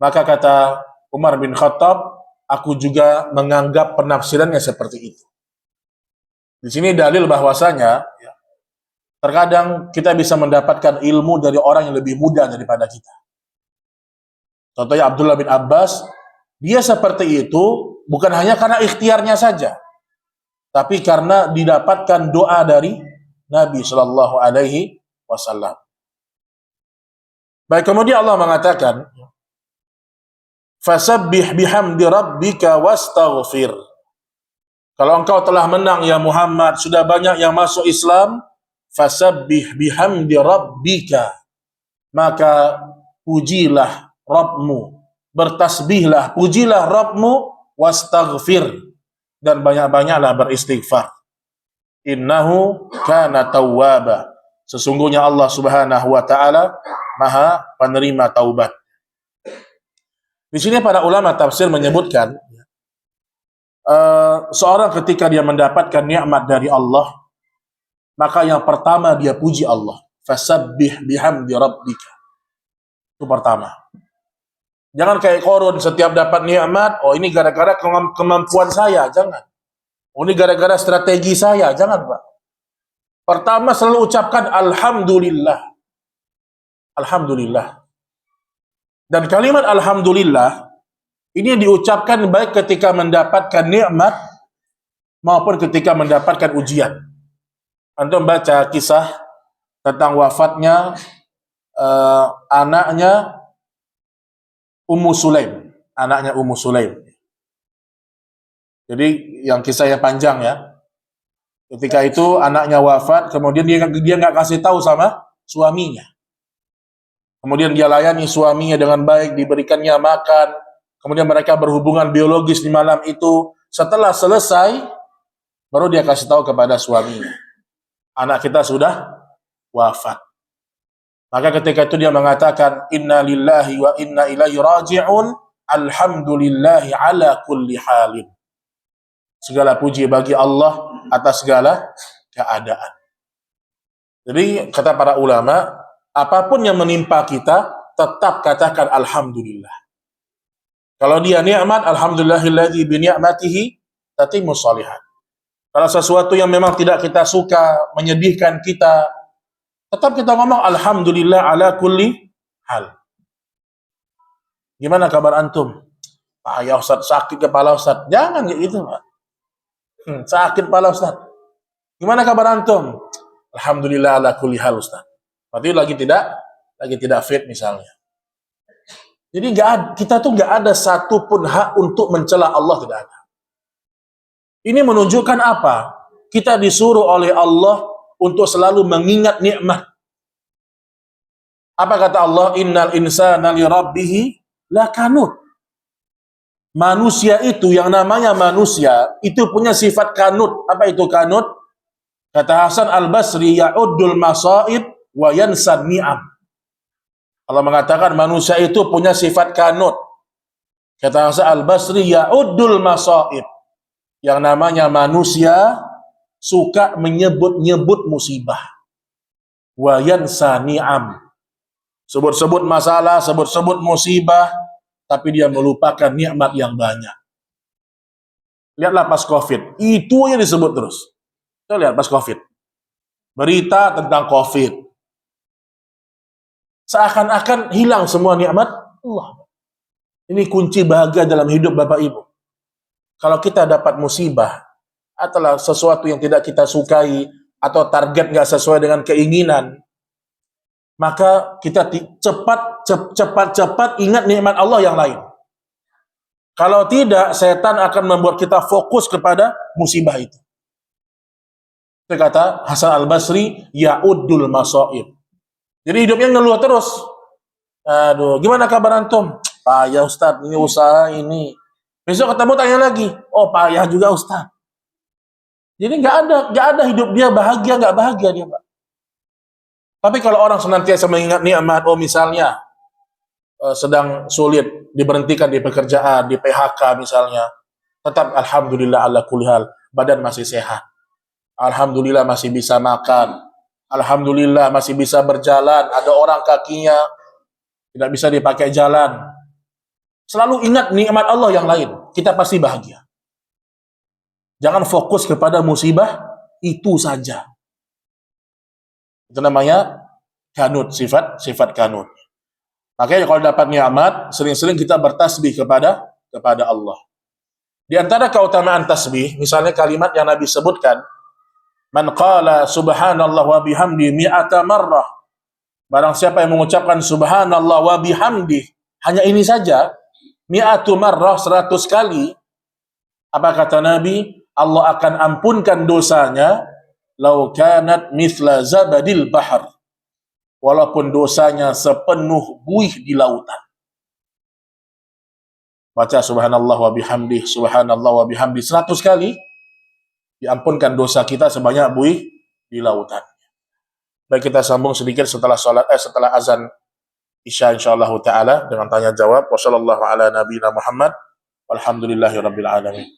Maka kata Umar bin Khattab, aku juga menganggap penafsirannya seperti itu. Di sini dalil bahwasanya terkadang kita bisa mendapatkan ilmu dari orang yang lebih muda daripada kita. Contohnya Abdullah bin Abbas, dia seperti itu bukan hanya karena ikhtiarnya saja, tapi karena didapatkan doa dari Nabi Shallallahu Alaihi Wasallam. Baik, kemudian Allah mengatakan, fasabbih bihamdi rabbika wastaghfir. Kalau engkau telah menang ya Muhammad, sudah banyak yang masuk Islam, fasabbih bihamdi rabbika, maka pujilah Rabbmu, bertasbihlah, pujilah Rabbmu, wastaghfir, dan banyak-banyaklah beristighfar. Innahu kana tawwaba, sesungguhnya Allah Subhanahu wa taala Maha penerima taubat. Di sini para ulama tafsir menyebutkan seorang ketika dia mendapatkan nikmat dari Allah, maka yang pertama dia puji Allah. Fasabbih bihamdi rabbika. Itu pertama. Jangan kayak Qarun, setiap dapat nikmat, oh ini gara-gara kemampuan saya, jangan. Oh ini gara-gara strategi saya, jangan Pak. Pertama selalu ucapkan alhamdulillah. Alhamdulillah. Dan kalimat alhamdulillah ini diucapkan baik ketika mendapatkan nikmat maupun ketika mendapatkan ujian. Antum baca kisah tentang wafatnya anaknya Ummu Sulaim, anaknya Ummu Sulaim. Jadi yang kisahnya panjang ya. Ketika itu anaknya wafat, kemudian dia nggak kasih tahu sama suaminya. Kemudian dia layani suaminya dengan baik, diberikannya makan. Kemudian mereka berhubungan biologis di malam itu. Setelah selesai, baru dia kasih tahu kepada suaminya, anak kita sudah wafat. Maka ketika itu dia mengatakan, Inna lillahi wa inna ilaihi raji'un, alhamdulillahi ala kulli halin. Segala puji bagi Allah atas segala keadaan. Jadi kata para ulama, apapun yang menimpa kita, tetap katakan alhamdulillah. Kalau dia nikmat, alhamdulillahilladzi bi ni'matihi tatimmus shalihat. Kalau sesuatu yang memang tidak kita suka, menyedihkan kita, tetap kita ngomong alhamdulillah ala kulli hal. Gimana kabar antum? Pak ya Ustaz, sakit kepala Ustaz. Jangan kayak gitu, Pak. Sakit kepala Ustaz. Gimana kabar antum? Alhamdulillah ala kulli hal Ustaz. Berarti lagi tidak fit misalnya. Jadi kita tuh nggak ada satupun hak untuk mencela Allah, tidak ada. Ini menunjukkan apa? Kita disuruh oleh Allah untuk selalu mengingat nikmat. Apa kata Allah? Innal insana li rabbih lakanut. Manusia itu, yang namanya manusia, itu punya sifat kanut. Apa itu kanut? Kata Hasan Al-Basri, ya'uddul masaib wa yansan ni'am. Allah mengatakan manusia itu punya sifat kanut. Kata Hasan Al-Basri, ya'uddul masaib. Yang namanya manusia suka menyebut-nyebut musibah. Wa yansa ni'am. Sebut-sebut masalah, sebut-sebut musibah, tapi dia melupakan nikmat yang banyak. Lihatlah pas COVID, itu yang disebut terus. Kita lihat pas COVID. Berita tentang COVID. Seakan-akan hilang semua nikmat Allah. Ini kunci bahagia dalam hidup Bapak Ibu. Kalau kita dapat musibah, atau sesuatu yang tidak kita sukai, atau target nggak sesuai dengan keinginan, maka kita cepat-cepat ingat nikmat Allah yang lain. Kalau tidak, setan akan membuat kita fokus kepada musibah itu. Itu kata Hasan Al-Basri, ya'uddul masaib. Jadi hidupnya ngeluh terus. Aduh, gimana kabar antum? Payah Ustaz, ini usaha ini. Besok ketemu tanya lagi, oh payah juga Ustaz. Jadi nggak ada hidup dia bahagia, nggak bahagia dia Pak. Tapi kalau orang senantiasa mengingat nikmat, oh misalnya sedang sulit, diberhentikan di pekerjaan, di PHK misalnya, tetap alhamdulillah ala kulli hal, badan masih sehat. Alhamdulillah masih bisa makan. Alhamdulillah masih bisa berjalan, ada orang kakinya tidak bisa dipakai jalan. Selalu ingat nikmat Allah yang lain, kita pasti bahagia. Jangan fokus kepada musibah itu saja. Itu namanya kanut, sifat kanut. Makanya kalau dapat nikmat, sering-sering kita bertasbih kepada Allah. Di antara keutamaan tasbih, misalnya kalimat yang Nabi sebutkan, man qala subhanallah wa bihamdi mi'ata marrah. Barang siapa yang mengucapkan subhanallah wa bihamdi, hanya ini saja, mi'atu marrah, 100 kali, apa kata Nabi? Allah akan ampunkan dosanya, lau kanat mithla zabadil bahar. Walaupun dosanya sepenuh buih di lautan. Baca subhanallah wa bihamdi, subhanallah wa bihamdi 100 kali, diampunkan dosa kita sebanyak buih di lautan. Baik, kita sambung sedikit setelah setelah azan Isya insyaallah taala dengan tanya jawab. Wassallallahu ala nabiyina Muhammad walhamdulillahirabbil alamin.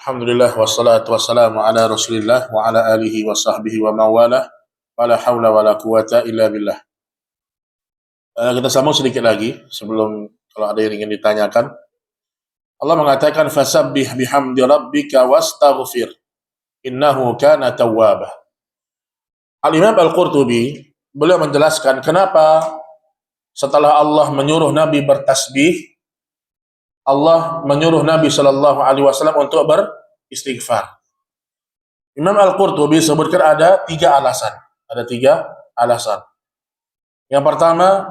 Alhamdulillah wassalatu wassalamu ala Rasulillah wa ala alihi wa sahbihi wa mawalah. Wala haula wala quwata illa billah. Kita sambung sedikit lagi sebelum kalau ada yang ingin ditanyakan. Allah mengatakan fasabbih bihamdi rabbika wastaghfir innahu kana tawwaba. Al-Imam Al-Qurtubi beliau menjelaskan kenapa setelah Allah menyuruh Nabi bertasbih, Allah menyuruh Nabi sallallahu alaihi wasallam untuk beristighfar. Imam Al-Qurtubi sebutkan ada 3 alasan. Ada 3 alasan. Yang pertama,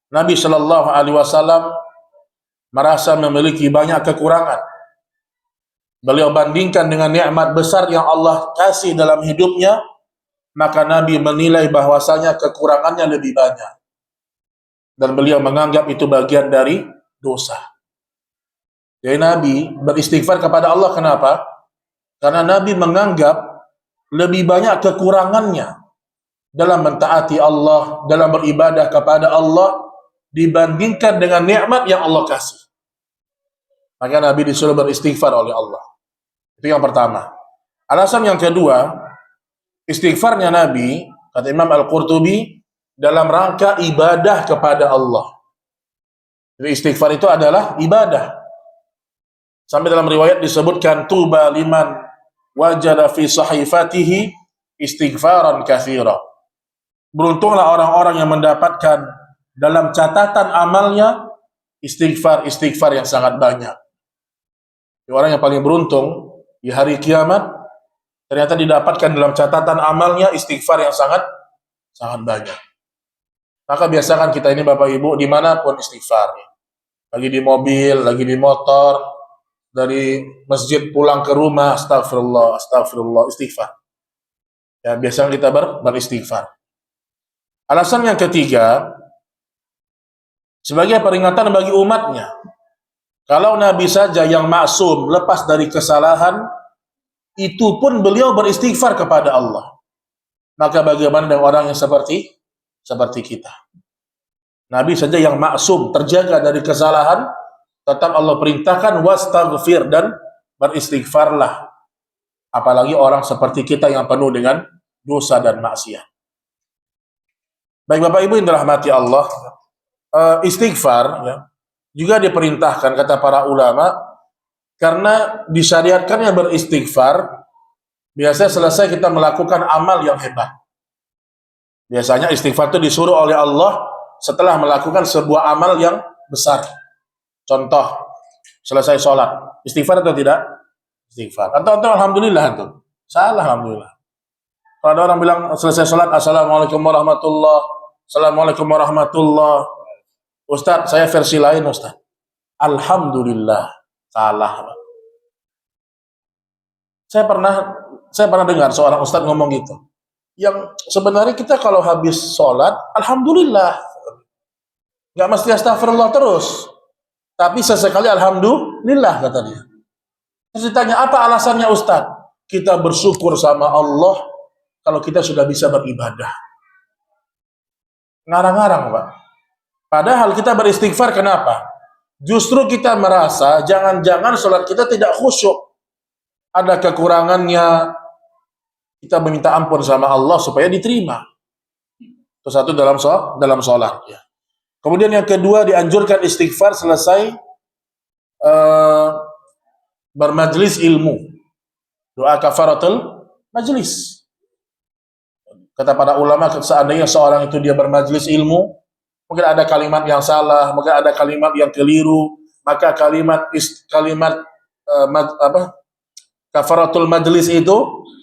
Nabi sallallahu alaihi wasallam merasa memiliki banyak kekurangan. Beliau bandingkan dengan nikmat besar yang Allah kasih dalam hidupnya, maka Nabi menilai bahwasanya kekurangannya lebih banyak. Dan beliau menganggap itu bagian dari dosa. Jadi Nabi beristighfar kepada Allah, kenapa? Karena Nabi menganggap lebih banyak kekurangannya dalam mentaati Allah, dalam beribadah kepada Allah, dibandingkan dengan nikmat yang Allah kasih. Maka Nabi disuruh beristighfar oleh Allah. Itu yang pertama. Alasan yang kedua, istighfarnya Nabi, kata Imam Al-Qurtubi, dalam rangka ibadah kepada Allah. Jadi istighfar itu adalah ibadah. Sampai dalam riwayat disebutkan, tuba liman wajada fi sahifatihi istighfaran katsira. Beruntunglah orang-orang yang mendapatkan dalam catatan amalnya istighfar yang sangat banyak. Orang yang paling beruntung di hari kiamat ternyata didapatkan dalam catatan amalnya istighfar yang sangat banyak. Maka biasakan kita ini Bapak Ibu dimanapun istighfar. Lagi di mobil, lagi di motor, dari masjid pulang ke rumah, astagfirullah, istighfar. Ya, biasanya kita beristighfar. Alasan yang ketiga, sebagai peringatan bagi umatnya. Kalau Nabi saja yang maksum lepas dari kesalahan, itu pun beliau beristighfar kepada Allah. Maka bagaimana dengan orang yang seperti kita? Nabi saja yang maksum, terjaga dari kesalahan, tetap Allah perintahkan wastaghfir, dan beristighfarlah. Apalagi orang seperti kita yang penuh dengan dosa dan maksiat. Baik Bapak Ibu yang dirahmati Allah, istighfar ya, juga diperintahkan kata para ulama karena disyariatkannya beristighfar. Biasanya selesai kita melakukan amal yang hebat. Biasanya istighfar itu disuruh oleh Allah setelah melakukan sebuah amal yang besar. Contoh, selesai sholat, istighfar atau tidak? Istighfar. Atau alhamdulillah itu? Salah alhamdulillah. Kalau ada orang bilang selesai sholat, assalamualaikum warahmatullah. Ustaz, saya versi lain Ustaz. Alhamdulillah. Salah. Saya pernah dengar seorang Ustaz ngomong gitu. Yang sebenarnya kita kalau habis sholat, alhamdulillah. Nggak mesti astagfirullah terus. Tapi sesekali alhamdulillah kata dia. Terus ditanya, apa alasannya Ustaz? kita bersyukur sama Allah kalau kita sudah bisa beribadah? Ngarang-ngarang, Pak. Padahal kita beristighfar, kenapa? Justru kita merasa jangan-jangan sholat kita tidak khusyuk, ada kekurangannya, kita meminta ampun sama Allah supaya diterima. Itu satu dalam sholat. Ya. Kemudian yang kedua, dianjurkan istighfar selesai bermajlis ilmu. Doa kafaratul majlis. Kata para ulama, seandainya seorang itu dia bermajlis ilmu, mungkin ada kalimat yang salah, mungkin ada kalimat yang keliru, maka kalimat kafaratul majlis itu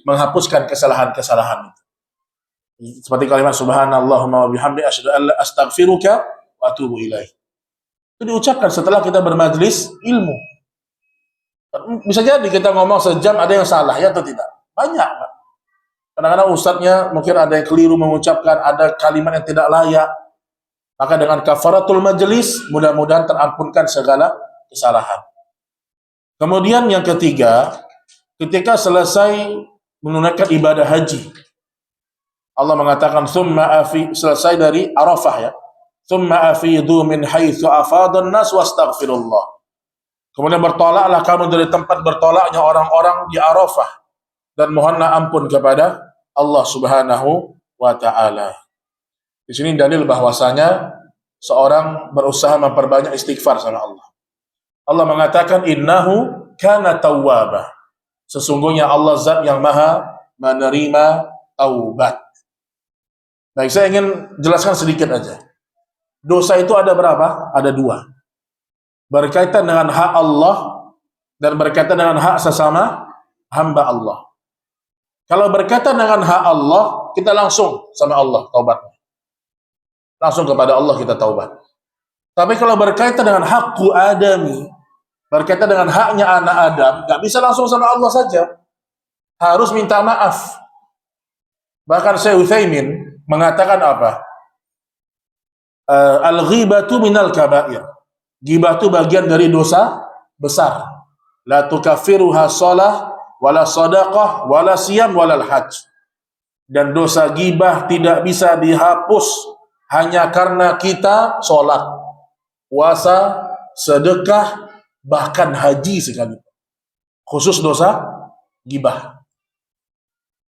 menghapuskan kesalahan-kesalahan itu. Seperti kalimat subhanallahumma wa bihamdi asyhadu an la astaghfiruka wa atubu ilaih. Itu diucapkan setelah kita bermajlis ilmu. Bisa jadi kita ngomong sejam ada yang salah, ya atau tidak? Banyak, Pak. Kadang-kadang ustadznya mungkin ada yang keliru mengucapkan, ada kalimat yang tidak layak. Maka dengan kafaratul majlis, mudah-mudahan terampunkan segala kesalahan. Kemudian yang ketiga, ketika selesai menunaikan ibadah haji, Allah mengatakan selesai dari Arafah, ya. Tsumma afidu min haitsu afadan nas wastaghfirullah. Kemudian bertolaklah kamu dari tempat bertolaknya orang-orang di Arafah dan mohonlah ampun kepada Allah Subhanahu wa taala. Di sini dalil bahwasanya seorang berusaha memperbanyak istighfar sama Allah. Allah mengatakan innahu kana tawwaba. Sesungguhnya Allah zat yang maha menerima taubat. Baik, saya ingin jelaskan sedikit aja. Dosa itu ada berapa? Ada dua. Berkaitan dengan hak Allah dan berkaitan dengan hak sesama hamba Allah. Kalau berkaitan dengan hak Allah, kita langsung sama Allah taubat. Langsung kepada Allah kita taubat. Tapi kalau berkaitan dengan hakku adami, berkaitan dengan haknya anak Adam, nggak bisa langsung sama Allah saja. Harus minta maaf. Bahkan Syekh Utsaimin mengatakan apa? Al-ghibatu minal kabair. Ghibah itu bagian dari dosa besar. La tukaffiruha shalah wala shadaqah wala siyam wala hajj. Dan dosa ghibah tidak bisa dihapus hanya karena kita sholat, puasa, sedekah, bahkan haji sekalipun. Khusus dosa ghibah.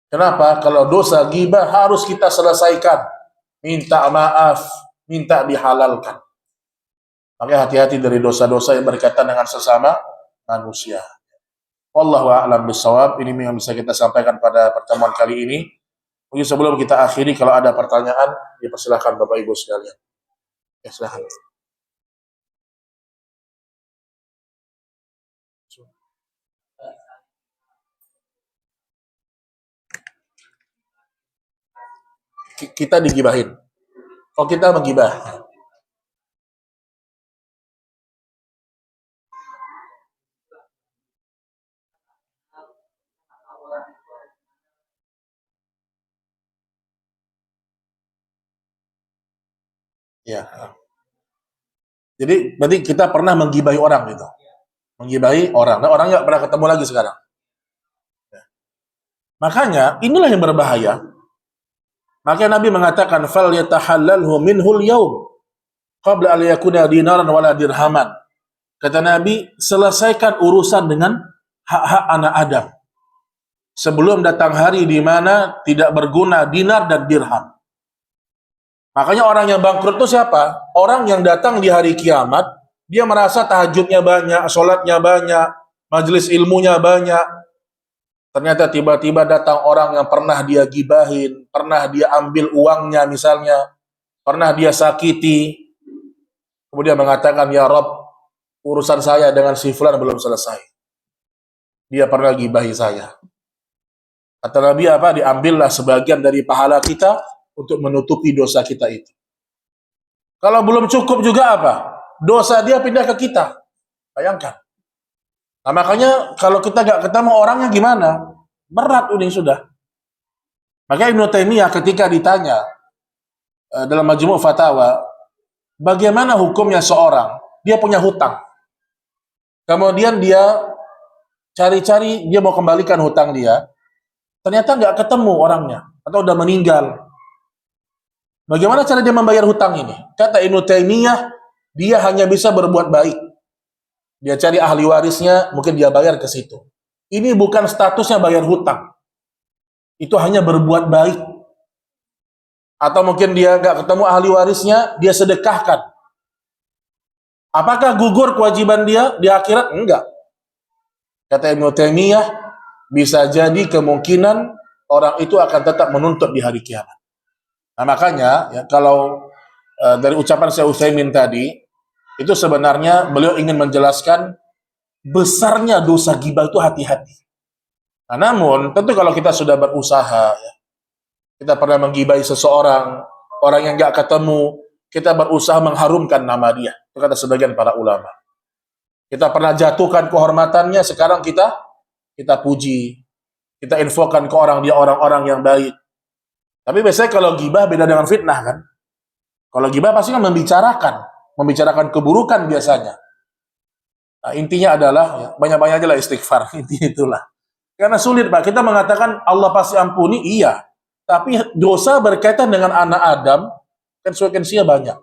Kenapa? Kalau dosa ghibah harus kita selesaikan. Minta maaf, minta dihalalkan. Maka hati-hati dari dosa-dosa yang berkaitan dengan sesama manusia. Wallahu a'lam bishawab. Ini yang bisa kita sampaikan pada pertemuan kali ini. Mungkin sebelum kita akhiri, kalau ada pertanyaan, dipersilakan Bapak Ibu sekalian. Ya, silakan. Kita digibahin. Oh, kita menggibah. Ya. Jadi berarti kita pernah menggibahi orang gitu. Menggibahi orang. Nah, orang nggak pernah ketemu lagi sekarang. Ya. Makanya inilah yang berbahaya. Makanya Nabi mengatakan fal yatahallalhu minhul yaum qabla an yakuna dinaran wala dirhaman. Kata Nabi, selesaikan urusan dengan hak-hak anak Adam sebelum datang hari di mana tidak berguna dinar dan dirham. Makanya orang yang bangkrut itu siapa? Orang yang datang di hari kiamat, dia merasa tahajudnya banyak, sholatnya banyak, majelis ilmunya banyak. Ternyata tiba-tiba datang orang yang pernah dia gibahin, pernah dia ambil uangnya misalnya, pernah dia sakiti. Kemudian mengatakan, ya Rob, urusan saya dengan si fulan belum selesai. Dia pernah gibahi saya. Kata Nabi apa? Diambillah sebagian dari pahala kita untuk menutupi dosa kita itu. Kalau belum cukup juga apa? Dosa dia pindah ke kita. Bayangkan. Nah, makanya kalau kita gak ketemu orangnya gimana? Berat ini sudah. Maka Ibnu Taimiyah ketika ditanya dalam Majmu' Fatawa, bagaimana hukumnya seorang, dia punya hutang. Kemudian dia cari-cari dia mau kembalikan hutang dia, ternyata nggak ketemu orangnya atau udah meninggal. Bagaimana cara dia membayar hutang ini? Kata Ibnu Taimiyah, dia hanya bisa berbuat baik. Dia cari ahli warisnya, mungkin dia bayar ke situ. Ini bukan statusnya bayar hutang. Itu hanya berbuat baik. Atau mungkin dia nggak ketemu ahli warisnya, dia sedekahkan. Apakah gugur kewajiban dia di akhirat? Enggak. Kata Ibnu Taimiyah, bisa jadi kemungkinan orang itu akan tetap menuntut di hari kiamat. Nah makanya ya, kalau dari ucapan Syekh Utsaimin tadi, itu sebenarnya beliau ingin menjelaskan besarnya dosa ghibah itu hati-hati. Nah, namun tentu kalau kita sudah berusaha, ya, kita pernah menggibahi seseorang, orang yang nggak ketemu, kita berusaha mengharumkan nama dia. Itu kata sebagian para ulama. Kita pernah jatuhkan kehormatannya, sekarang kita puji, kita infokan ke orang dia orang-orang yang baik. Tapi biasanya kalau ghibah beda dengan fitnah kan. Kalau ghibah pasti kan membicarakan keburukan biasanya. Nah, intinya adalah ya, banyak-banyak aja lah istighfar. Intinya itulah. Karena sulit Pak, kita mengatakan Allah pasti ampuni, iya. Tapi dosa berkaitan dengan anak Adam, konsekuensinya banyak.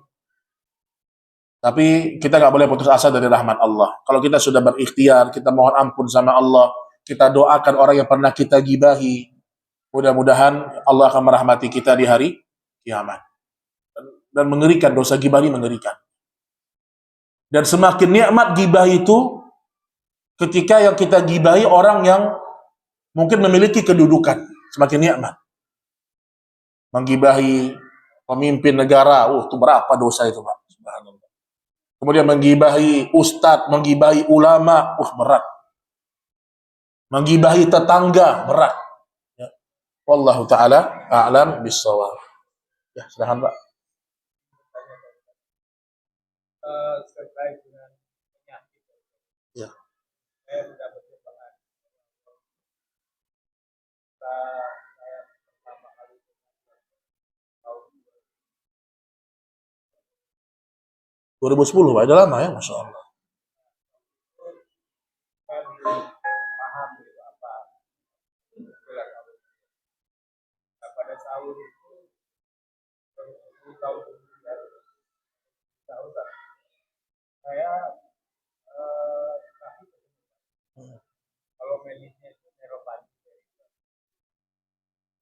Tapi kita nggak boleh putus asa dari rahmat Allah. Kalau kita sudah berikhtiar, kita mohon ampun sama Allah, kita doakan orang yang pernah kita gibahi. Mudah-mudahan Allah akan merahmati kita di hari kiamat. Dan mengerikan, dosa gibah ini mengerikan. Dan semakin nikmat gibah itu ketika yang kita gibahi orang yang mungkin memiliki kedudukan, semakin nikmat. Menggibahi pemimpin negara, itu berapa dosa itu Pak? Subhanallah. Kemudian menggibahi ustadz, menggibahi ulama, berat. Menggibahi tetangga, berat. Ya. Wallahu ta'ala a'lam bis-shawab. Ya, silakan Pak. Terkait dengan penyakit. Ya. Saya sudah berjumpa. Saya pertama kali tahun 2010 Pak, udah lama ya, Masya Allah. kan paham gitu apa istilah sahur. Nah, pada sahur itu 10 tahun kemudian sahur saya kasih kalau medisnya itu neuropati.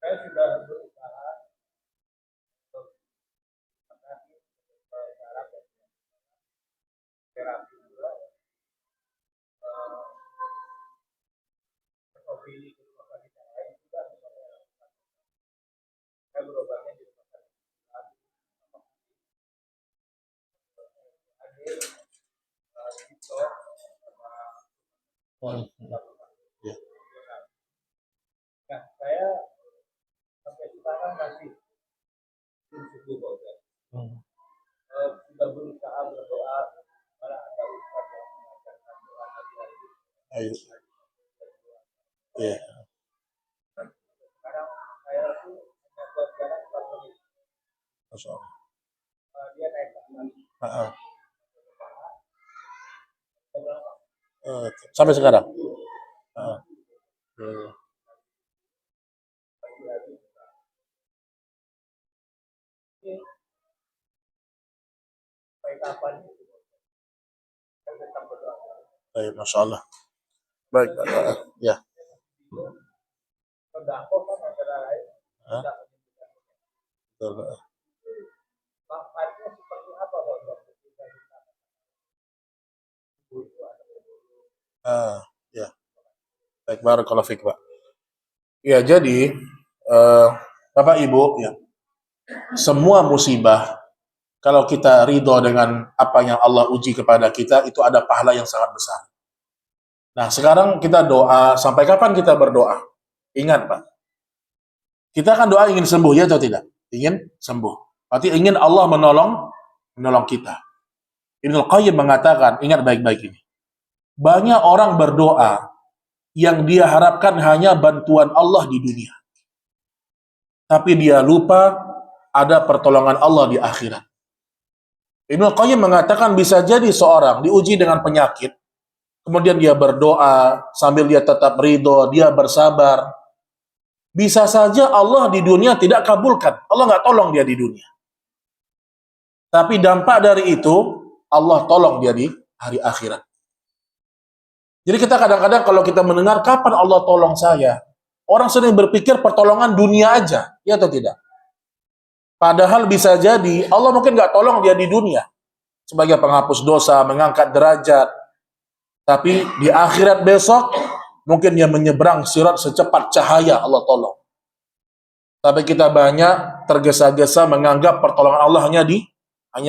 Saya sudah berusaha untuk mengatasi cara terapi juga opini di rumah sakit yang lain juga saya berobatnya di rumah sakit hadir gitu sama Ya. nah saya sampai sekarang masih subuh juga sudah berusaha berdoa malah ada ustaz yang mengajarkan doa lagi Ayo. Ya. sekarang saya tuh hanya buat jalan 4 menit Masya Allah. dia naik Sampai sekarang. sampai kapan saya tetap berdoa. Baik, Masya Allah. Baik, ya. Sodako kan antara lain tidak Betul. manfaatnya seperti apa Bapak? Ya. Baik, barakallahu fiik, Pak. Ya, jadi Bapak Ibu, ya. Semua musibah kalau kita ridho dengan apa yang Allah uji kepada kita, itu ada pahala yang sangat besar. Nah, sekarang kita doa, sampai kapan kita berdoa? Ingat, Pak. Kita kan doa ingin sembuh, ya atau tidak? Ingin sembuh. Berarti ingin Allah menolong kita. Ibnu Qayyim mengatakan, ingat baik-baik ini. Banyak orang berdoa yang dia harapkan hanya bantuan Allah di dunia. Tapi dia lupa ada pertolongan Allah di akhirat. Ibnu Qayyim mengatakan bisa jadi seorang diuji dengan penyakit, kemudian dia berdoa sambil dia tetap ridho, dia bersabar, bisa saja Allah di dunia tidak kabulkan. Allah nggak tolong dia di dunia. Tapi dampak dari itu, Allah tolong dia di hari akhirat. Jadi kita kadang-kadang kalau kita mendengar kapan Allah tolong saya, orang sering berpikir pertolongan dunia aja, ya atau tidak? Padahal bisa jadi Allah mungkin nggak tolong dia di dunia sebagai penghapus dosa, mengangkat derajat. Tapi di akhirat besok mungkin dia menyeberang sirat secepat cahaya, Allah tolong. Tapi kita banyak tergesa-gesa menganggap pertolongan Allah hanya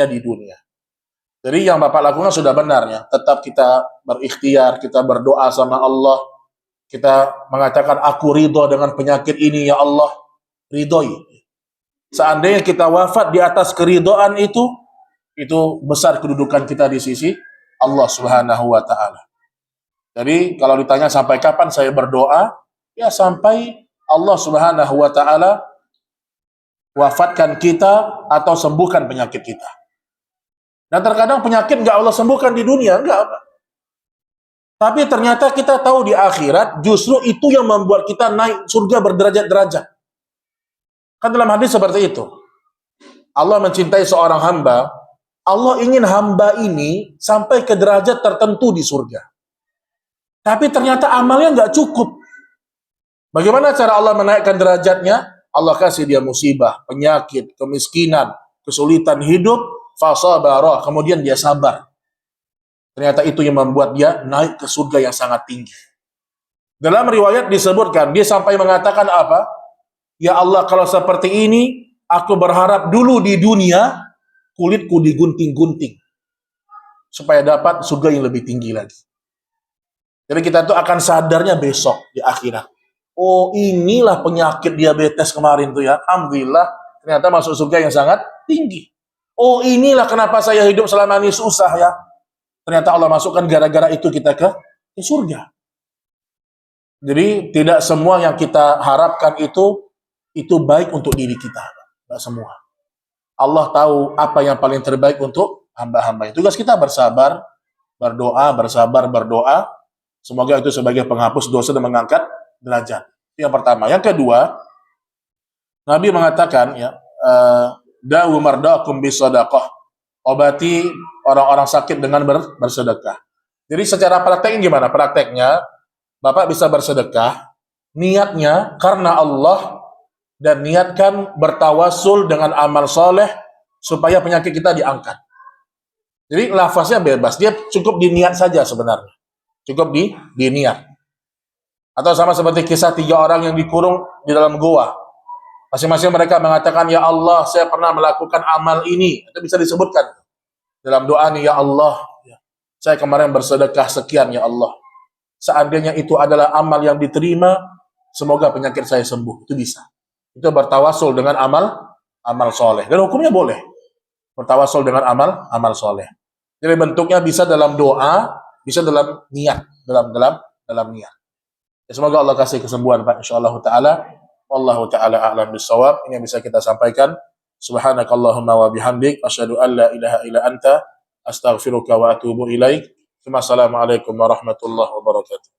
di dunia. Jadi yang Bapak lakukan sudah benar ya. Tetap kita berikhtiar, kita berdoa sama Allah. Kita mengatakan aku ridho dengan penyakit ini ya Allah. Ridhoi. Seandainya kita wafat di atas keridhaan itu besar kedudukan kita di sisi Allah Subhanahu wa taala. Jadi kalau ditanya sampai kapan saya berdoa, ya sampai Allah Subhanahu wa taala wafatkan kita atau sembuhkan penyakit kita. Dan terkadang penyakit nggak Allah sembuhkan di dunia, enggak. Tapi ternyata kita tahu di akhirat justru itu yang membuat kita naik surga berderajat-derajat. Kan dalam hadis seperti itu. Allah mencintai seorang hamba, Allah ingin hamba ini sampai ke derajat tertentu di surga. Tapi ternyata amalnya nggak cukup. Bagaimana cara Allah menaikkan derajatnya? Allah kasih dia musibah, penyakit, kemiskinan, kesulitan hidup, fasabara, kemudian dia sabar. Ternyata itu yang membuat dia naik ke surga yang sangat tinggi. Dalam riwayat disebutkan, dia sampai mengatakan apa? Ya Allah, kalau seperti ini, aku berharap dulu di dunia, kulitku digunting-gunting. Supaya dapat surga yang lebih tinggi lagi. Jadi kita tuh akan sadarnya besok di akhirat. Oh, inilah penyakit diabetes kemarin tuh ya. Alhamdulillah, ternyata masuk surga yang sangat tinggi. Oh, inilah kenapa saya hidup selama ini susah ya. Ternyata Allah masukkan gara-gara itu kita ke surga. Jadi tidak semua yang kita harapkan itu baik untuk diri kita. Tidak semua. Allah tahu apa yang paling terbaik untuk hamba-hamba. Tugas kita bersabar, berdoa. Semoga itu sebagai penghapus dosa dan mengangkat derajat. Yang pertama. Yang kedua, Nabi mengatakan ya, da'u mardakum bisadaqah. Obati orang-orang sakit dengan bersedekah. Jadi secara prakteknya gimana? Prakteknya, Bapak bisa bersedekah, niatnya karena Allah, dan niatkan bertawasul dengan amal soleh, supaya penyakit kita diangkat. Jadi lafaznya bebas, dia cukup diniat saja sebenarnya. Cukup di niat. Atau sama seperti kisah 3 orang yang dikurung di dalam goa. Masing-masing mereka mengatakan, ya Allah, saya pernah melakukan amal ini. Itu bisa disebutkan dalam doa nih, ya Allah, saya kemarin bersedekah sekian, ya Allah. Seandainya itu adalah amal yang diterima, semoga penyakit saya sembuh. Itu bisa. Itu bertawasul dengan amal soleh. Dan hukumnya boleh bertawasul dengan amal soleh. Jadi bentuknya bisa dalam doa, bisa dalam niat, dalam niat. Ya, semoga Allah kasih kesembuhan Pak, insyaallah taala. Wallahu taala a'lam bissawab. Ini yang bisa kita sampaikan. Subhanakallahumma wa bihamdik asyhadu an la ilaha illa anta astaghfiruka wa atubu ilaik. Assalamualaikum warahmatullahi wabarakatuh.